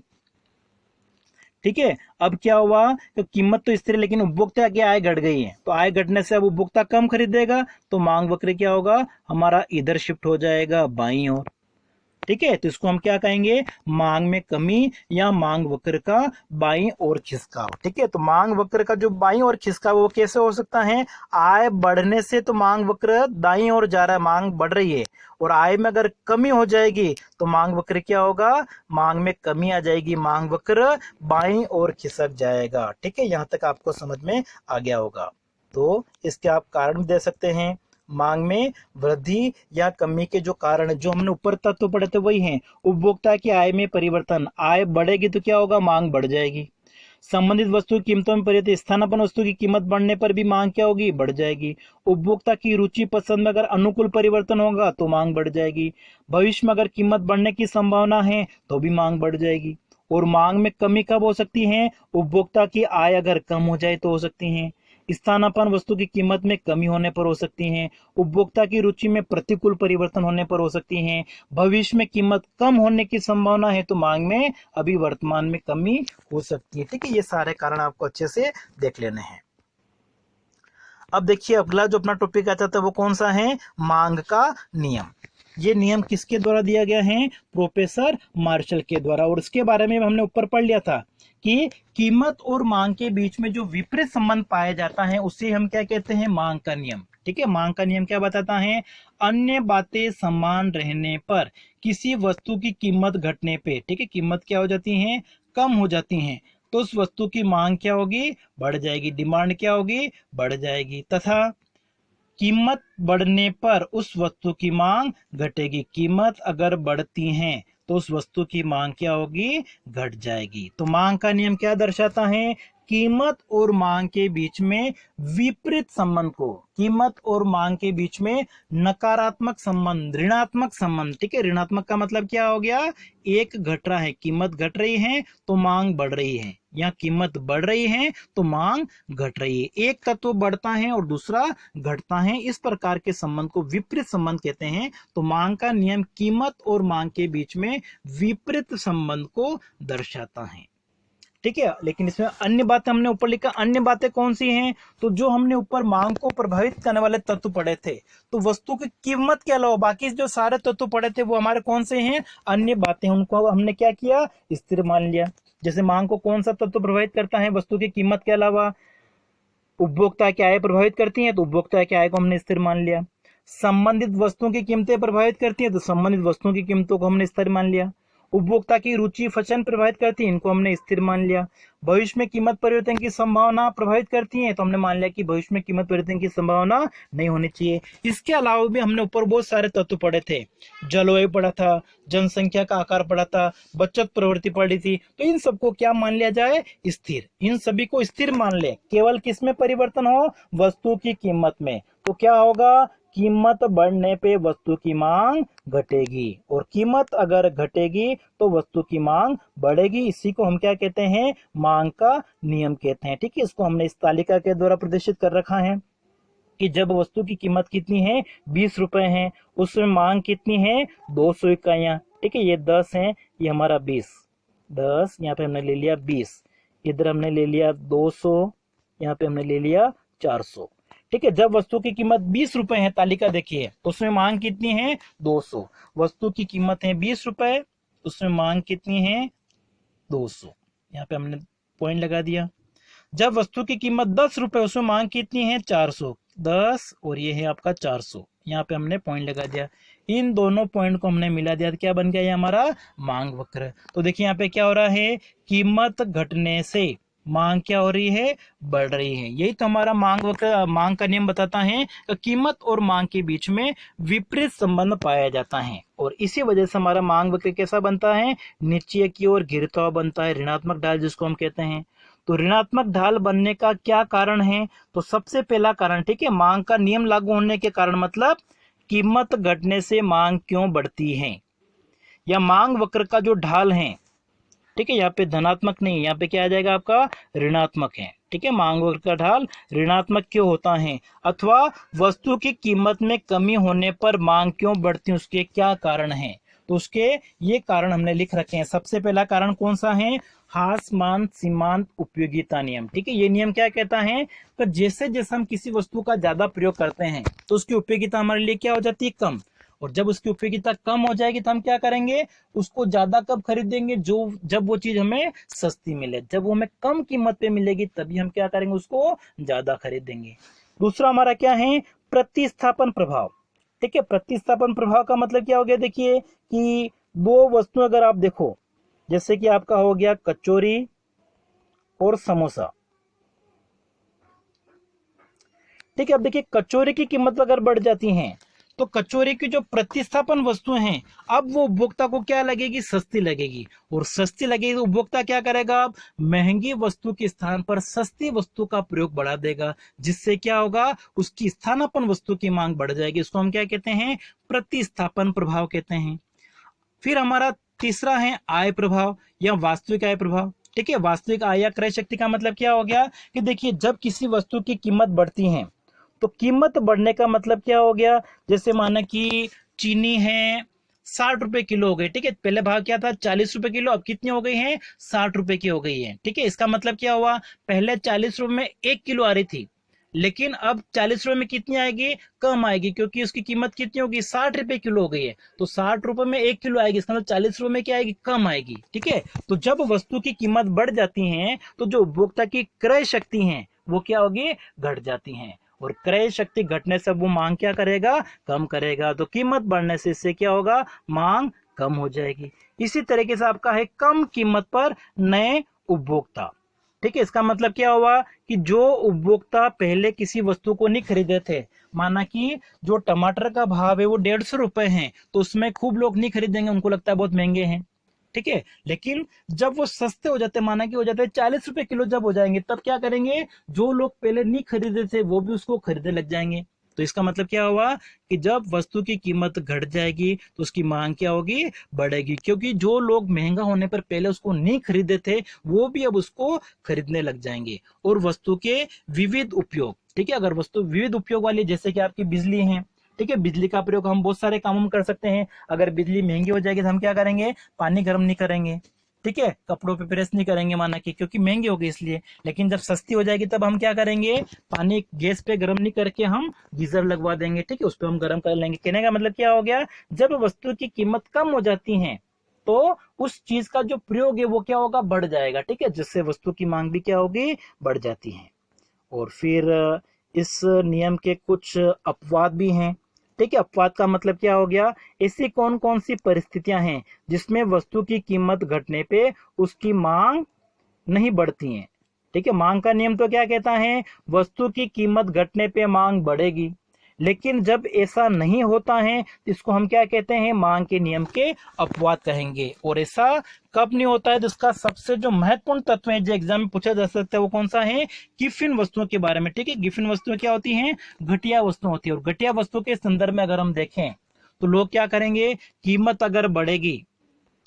ठीक है, अब क्या हुआ, तो कीमत तो स्थिर, लेकिन उपभोक्ता की आय घट गई है, तो आय घटने से अब उपभोक्ता कम खरीदेगा, तो मांग वक्र क्या होगा, हमारा इधर शिफ्ट हो जाएगा बाईं ओर। ठीक है, तो इसको हम क्या कहेंगे, मांग में कमी या मांग वक्र का बाईं ओर खिसकाव। ठीक है, तो मांग वक्र का जो बाईं ओर खिसकाव वो कैसे हो सकता है, आय बढ़ने से तो मांग वक्र दाईं ओर जा रहा है, मांग बढ़ रही है, और आय में अगर कमी हो जाएगी तो मांग वक्र क्या होगा, मांग में कमी आ जाएगी, मांग वक्र बाईं ओर खिसक जाएगा। ठीक है, यहां तक आपको समझ में आ गया होगा। तो इसके आप कारण भी दे सकते हैं, मांग में वृद्धि या कमी के जो कारण जो हमने ऊपर तत्व पढ़े थे वही हैं। उपभोक्ता की आय में परिवर्तन, आय बढ़ेगी तो क्या होगा, मांग बढ़ जाएगी। संबंधित वस्तु की कीमतों में परिवर्तन, स्थानापन्न वस्तु की कीमत बढ़ने पर भी मांग क्या होगी, बढ़ जाएगी। उपभोक्ता की रुचि पसंद में अगर अनुकूल परिवर्तन होगा तो मांग बढ़ जाएगी। भविष्य में अगर कीमत बढ़ने की संभावना है तो भी मांग बढ़ जाएगी। और मांग में कमी कब हो सकती है, उपभोक्ता की आय अगर कम हो जाए तो हो सकती है। स्थानापन्न वस्तु की कीमत में कमी होने पर हो सकती है। उपभोक्ता की रुचि में प्रतिकूल परिवर्तन होने पर हो सकती है। भविष्य में कीमत कम होने की संभावना है तो मांग में अभी वर्तमान में कमी हो सकती है। ठीक है, ये सारे कारण आपको अच्छे से देख लेने हैं। अब देखिए अगला जो अपना टॉपिक आता था वो कौन सा है, मांग का नियम। ये नियम किसके द्वारा दिया गया है, प्रोफेसर मार्शल के द्वारा। और इसके बारे में हमने ऊपर पढ़ लिया था कि कीमत और मांग के बीच में जो विपरीत संबंध पाया जाता है उसे हम क्या कहते हैं, मांग का नियम। ठीक है, मांग का नियम क्या बताता है, अन्य बातें समान रहने पर किसी वस्तु की कीमत घटने पे, ठीक है, कीमत क्या हो जाती है, कम हो जाती है, तो उस वस्तु की मांग क्या होगी, बढ़ जाएगी, डिमांड क्या होगी, बढ़ जाएगी। तथा कीमत बढ़ने पर उस वस्तु की मांग घटेगी। कीमत अगर बढ़ती है तो उस वस्तु की मांग क्या होगी, घट जाएगी। तो मांग का नियम क्या दर्शाता है, कीमत और मांग के बीच में विपरीत संबंध को, कीमत और मांग के बीच में नकारात्मक संबंध, ऋणात्मक संबंध। ठीक है, ऋणात्मक का मतलब क्या हो गया, एक घट रहा है, कीमत घट रही है तो मांग बढ़ रही है, या कीमत बढ़ रही है तो मांग घट रही है। एक तत्व बढ़ता है और दूसरा घटता है, इस प्रकार के संबंध को विपरीत संबंध कहते हैं। तो मांग का नियम कीमत और मांग के बीच में विपरीत संबंध को दर्शाता है। ठीक है, लेकिन इसमें अन्य बातें हमने ऊपर लिखा, अन्य बातें कौन सी हैं, तो जो हमने ऊपर मांग को प्रभावित करने वाले तत्व पढ़े थे, तो वस्तु की कीमत के अलावा बाकी जो सारे तत्व पढ़े थे वो हमारे कौन से हैं, अन्य बातें। उनको हमने क्या किया, स्थिर मान लिया। जैसे मांग को कौन सा तत्व प्रभावित करता है, वस्तु की कीमत के अलावा उपभोक्ता की आय प्रभावित करती है, तो उपभोक्ता की आय को हमने स्थिर मान लिया। संबंधित वस्तुओं की कीमतें प्रभावित करती है तो संबंधित वस्तुओं की कीमतों को हमने स्थिर मान लिया। उपभोक्ता की रुचि फैशन प्रभावित करती है, इनको हमने स्थिर मान लिया। भविष्य में कीमत परिवर्तन की संभावना प्रभावित करती है तो हमने मान लिया कि भविष्य में कीमत परिवर्तन की संभावना नहीं होनी चाहिए। इसके अलावा भी हमने ऊपर बहुत सारे तत्व पढ़े थे, जलवायु पढ़ा था, जनसंख्या का आकार पढ़ा था, बचत प्रवृत्ति पढ़ी थी। तो इन सबको क्या मान लिया जाए, स्थिर। इन सभी को स्थिर मान ले, केवल किसमें परिवर्तन हो, वस्तु की कीमत में। तो क्या होगा, कीमत बढ़ने पे वस्तु की मांग घटेगी, और कीमत अगर घटेगी तो वस्तु की मांग बढ़ेगी। इसी को हम क्या कहते हैं, मांग का नियम कहते हैं। ठीक है, इसको हमने इस तालिका के द्वारा प्रदर्शित कर रखा है कि जब वस्तु की कीमत कितनी है, 20 रुपए है, उसमें मांग कितनी है, 200 इकाइयां। ठीक है, ये 10 है, ये हमारा 20, 10 यहाँ पे हमने ले लिया 20, इधर हमने ले लिया 200, यहाँ पे हमने ले लिया 400। ठीक है, जब वस्तु की कीमत 20 रुपए है, तालिका देखिए, उसमें मांग कितनी है, 200। वस्तु की कीमत है 20 रुपए, उसमें मांग कितनी है, 200। यहाँ पे हमने पॉइंट लगा दिया। जब वस्तु की कीमत 10 रुपए, उसमें मांग कितनी है, 400, 10 और ये है आपका 400, यहाँ पे हमने पॉइंट लगा दिया। इन दोनों पॉइंट को हमने मिला दिया तो क्या बन गया, ये हमारा मांग वक्र। तो देखिए यहाँ पे क्या हो रहा है, कीमत घटने से मांग क्या हो रही है, बढ़ रही है। यही तो हमारा मांग वक्र, मांग का नियम बताता है कि कीमत और मांग के बीच में विपरीत संबंध पाया जाता है, और इसी वजह से हमारा मांग वक्र कैसा बनता है, नीचे की ओर गिरता हुआ बनता है, ऋणात्मक ढाल जिसको हम कहते हैं। तो ऋणात्मक ढाल बनने का क्या कारण है, तो सबसे पहला कारण, ठीक है, मांग का नियम लागू होने के कारण, मतलब कीमत घटने से मांग क्यों बढ़ती है, या मांग वक्र का जो ढाल है, ठीक है, यहाँ पे धनात्मक नहीं, यहाँ पे क्या आ जाएगा आपका, ऋणात्मक है। ठीक है, मांग वक्र का ढाल ऋणात्मक क्यों होता है, अथवा वस्तु की कीमत में कमी होने पर मांग क्यों बढ़ती है, उसके क्या कारण है, तो उसके ये कारण हमने लिख रखे हैं। सबसे पहला कारण कौन सा है, हासमान सीमांत उपयोगिता नियम। ठीक है, ये नियम क्या कहता है कि जैसे जैसे हम किसी वस्तु का ज्यादा प्रयोग करते हैं तो उसकी उपयोगिता हमारे लिए क्या हो जाती है, कम। और जब उसकी उपयोगिता कम हो जाएगी तो हम क्या करेंगे, उसको ज्यादा कब खरीदेंगे, जब वो चीज हमें सस्ती मिले, जब वो हमें कम कीमत पे मिलेगी तभी हम क्या करेंगे, उसको ज्यादा खरीदेंगे। दूसरा हमारा क्या है, प्रतिस्थापन प्रभाव। ठीक है, प्रतिस्थापन प्रभाव का मतलब क्या हो गया, देखिए कि दो वस्तु अगर आप देखो, जैसे कि आपका हो गया कचौरी और समोसा, ठीक है। अब देखिए कचौरी की कीमत अगर बढ़ जाती है तो कचौरी की जो प्रतिस्थापन वस्तुएं हैं अब वो उपभोक्ता को क्या लगेगी, सस्ती लगेगी, और सस्ती लगेगी तो उपभोक्ता क्या करेगा, अब महंगी वस्तु के स्थान पर सस्ती वस्तु का प्रयोग बढ़ा देगा, जिससे क्या होगा, उसकी स्थानापन्न वस्तु की मांग बढ़ जाएगी। इसको हम क्या कहते हैं, प्रतिस्थापन प्रभाव कहते हैं। फिर हमारा तीसरा है आय प्रभाव या वास्तविक आय प्रभाव। ठीक है, वास्तविक आय या क्रय शक्ति का मतलब क्या हो गया कि देखिए जब किसी वस्तु की कीमत बढ़ती है तो कीमत बढ़ने का मतलब क्या हो गया, जैसे माना कि चीनी है 60 रुपए किलो हो गई। ठीक है, पहले भाव क्या था 40 रुपए किलो, अब कितनी हो गई है 60 रुपए की हो गई है। ठीक है, इसका मतलब क्या हुआ, पहले 40 रुपए में 1 किलो आ रही थी, लेकिन अब 40 रुपए में कितनी आएगी, कम आएगी, क्योंकि उसकी कीमत कितनी होगी 60 रुपए किलो हो गई है। तो 60 रुपए में 1 किलो आएगी, इसका मतलब 40 रुपए में क्या आएगी, कम आएगी। ठीक है, तो जब वस्तु की कीमत बढ़ जाती है तो जो उपभोक्ता की क्रय शक्ति है वो क्या होगी, घट जाती है, और क्रय शक्ति घटने से वो मांग क्या करेगा, कम करेगा। तो कीमत बढ़ने से इससे क्या होगा, मांग कम हो जाएगी। इसी तरीके से आपका है कम कीमत पर नए उपभोक्ता। ठीक है, इसका मतलब क्या हुआ कि जो उपभोक्ता पहले किसी वस्तु को नहीं खरीदे थे, माना कि जो टमाटर का भाव है वो 150 रुपए है, तो उसमें खूब लोग नहीं खरीदेंगे, उनको लगता है बहुत महंगे हैं। ठीक है, लेकिन जब वो सस्ते हो जाते, माना कि हो जाते 40 रुपए किलो जब हो जाएंगे, तब क्या करेंगे, जो लोग पहले नहीं खरीदे थे वो भी उसको खरीदने लग जाएंगे। तो इसका मतलब क्या हुआ कि जब वस्तु की कीमत घट जाएगी तो उसकी मांग क्या होगी, बढ़ेगी, क्योंकि जो लोग महंगा होने पर पहले उसको नहीं खरीदे थे वो भी अब उसको खरीदने लग जाएंगे। और वस्तु के विविध उपयोग, ठीक है, अगर वस्तु विविध उपयोग वाली, जैसे कि आपकी बिजली है, ठीक है, बिजली का प्रयोग हम बहुत सारे कामों में कर सकते हैं। अगर बिजली महंगी हो जाएगी तो हम क्या करेंगे, पानी गर्म नहीं करेंगे, ठीक है, कपड़ों पे प्रेस नहीं करेंगे, माना कि क्योंकि महंगी होगी इसलिए। लेकिन जब सस्ती हो जाएगी तब हम क्या करेंगे, पानी गैस पे गर्म नहीं करके हम गीजर लगवा देंगे, ठीक है, उस पर हम गर्म कर लेंगे। कहने का मतलब क्या हो गया, जब वस्तु की कीमत कम हो जाती है तो उस चीज का जो प्रयोग है वो क्या होगा, बढ़ जाएगा। ठीक है, जिससे वस्तु की मांग भी क्या होगी, बढ़ जाती है। और फिर इस नियम के कुछ अपवाद भी हैं। ठीक है, अपवाद का मतलब क्या हो गया, ऐसी कौन कौन सी परिस्थितियां हैं जिसमें वस्तु की कीमत घटने पे उसकी मांग नहीं बढ़ती है। ठीक है, मांग का नियम तो क्या कहता है, वस्तु की कीमत घटने पे मांग बढ़ेगी, लेकिन जब ऐसा नहीं होता है तो इसको हम क्या कहते हैं, मांग के नियम के अपवाद कहेंगे। और ऐसा कब नहीं होता है, तो इसका सबसे जो महत्वपूर्ण तत्व है जो एग्जाम में पूछा जा सकता है वो कौन सा है, गिफिन वस्तुओं के बारे में। ठीक है, गिफिन वस्तुएं क्या होती हैं, घटिया वस्तु होती है। और घटिया वस्तु के संदर्भ में अगर हम देखें तो लोग क्या करेंगे, कीमत अगर बढ़ेगी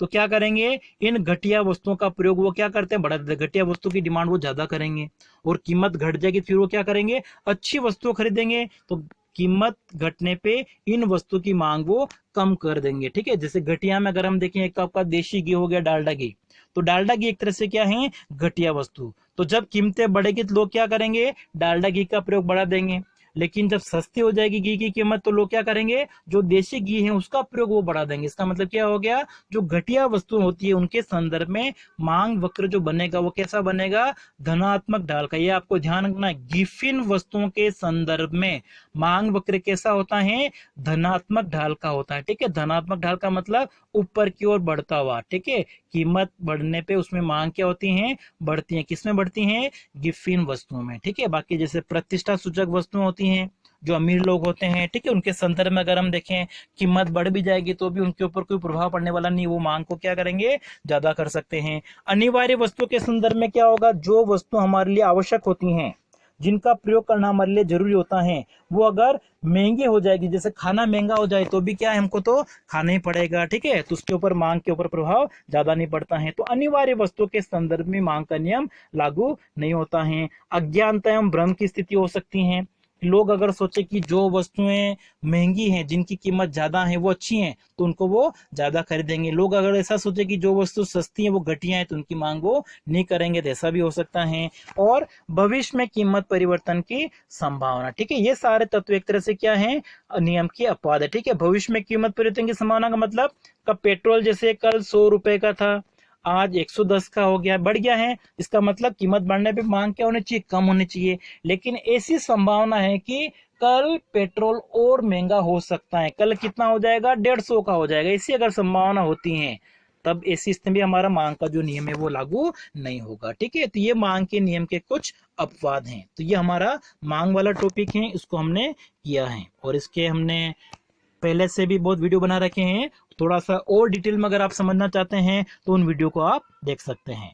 तो क्या करेंगे, इन घटिया वस्तुओं का प्रयोग वो क्या करते हैं, बढ़ा देते हैं, घटिया वस्तु की डिमांड वो ज्यादा करेंगे। और कीमत घट जाएगी फिर वो क्या करेंगे, अच्छी वस्तु खरीदेंगे, तो कीमत घटने पे इन वस्तु की मांग वो कम कर देंगे। ठीक है, जैसे घटिया में अगर हम देखें, एक तो आपका देशी घी हो गया, डालडा घी, तो डालडा घी एक तरह से क्या है, घटिया वस्तु। तो जब कीमतें बढ़ेगी तो लोग क्या करेंगे, डालडा घी का प्रयोग बढ़ा देंगे। लेकिन जब सस्ती हो जाएगी घी की कीमत तो लोग क्या करेंगे, जो देशी घी है उसका प्रयोग वो बढ़ा देंगे। इसका मतलब क्या हो गया, जो घटिया वस्तु होती है उनके संदर्भ में मांग वक्र जो बनेगा वो कैसा बनेगा, धनात्मक ढाल का। ये आपको ध्यान रखना, गिफिन वस्तुओं के संदर्भ में मांग वक्र कैसा होता है, धनात्मक ढाल का होता है। ठीक है, धनात्मक ढाल का मतलब ऊपर की ओर बढ़ता हुआ। ठीक है, कीमत बढ़ने पे उसमें मांग क्या होती है, बढ़ती है। किसमें बढ़ती है, गिफिन वस्तुओं में। ठीक है, बाकी जैसे प्रतिष्ठा सूचक वस्तुएं होती हैं, जो अमीर लोग होते हैं, ठीक है, उनके संदर्भ में अगर हम देखें, कीमत बढ़ भी जाएगी तो भी उनके ऊपर कोई प्रभाव पड़ने वाला नहीं, वो मांग को क्या करेंगे, ज्यादा कर सकते हैं। अनिवार्य वस्तुओं के संदर्भ में क्या होगा, जो वस्तु हमारे लिए आवश्यक होती हैं, जिनका प्रयोग करना हमारे लिए जरूरी होता है, वो अगर महंगी हो जाएगी, जैसे खाना महंगा हो जाए तो भी क्या है, हमको तो खाना ही पड़ेगा। ठीक है, तो उसके ऊपर मांग के ऊपर प्रभाव ज्यादा नहीं पड़ता है। तो अनिवार्य वस्तुओं के संदर्भ में मांग का नियम लागू नहीं होता है। अज्ञानता एवं भ्रम की स्थिति हो सकती है। लोग अगर सोचे कि जो वस्तुएं महंगी हैं, जिनकी कीमत ज्यादा है, वो अच्छी हैं, तो उनको वो ज्यादा खरीदेंगे। लोग अगर ऐसा सोचे कि जो वस्तु सस्ती है वो घटिया है, तो उनकी मांग वो नहीं करेंगे, तो ऐसा भी हो सकता है। और भविष्य में कीमत परिवर्तन की संभावना। ठीक है, ये सारे तत्व एक तरह से क्या है, नियम के अपवाद है। ठीक है, भविष्य में कीमत परिवर्तन की संभावना का मतलब, कब पेट्रोल जैसे कल 100 रुपए का था, आज 110 का हो गया, बढ़ गया है, इसका मतलब कीमत बढ़ने पे मांग क्या होनी चाहिए, कम होनी चाहिए। लेकिन ऐसी संभावना है कि कल पेट्रोल और महंगा हो सकता है, कल कितना हो जाएगा, 150 का हो जाएगा, ऐसी अगर संभावना होती है तब ऐसी स्थिति में हमारा मांग का जो नियम है वो लागू नहीं होगा। ठीक है, तो ये मांग के नियम के कुछ अपवाद हैं। तो ये हमारा मांग वाला टॉपिक है, इसको हमने किया है और इसके हमने पहले से भी बहुत वीडियो बना रखे हैं। थोड़ा सा और डिटेल में अगर आप समझना चाहते हैं तो उन वीडियो को आप देख सकते हैं।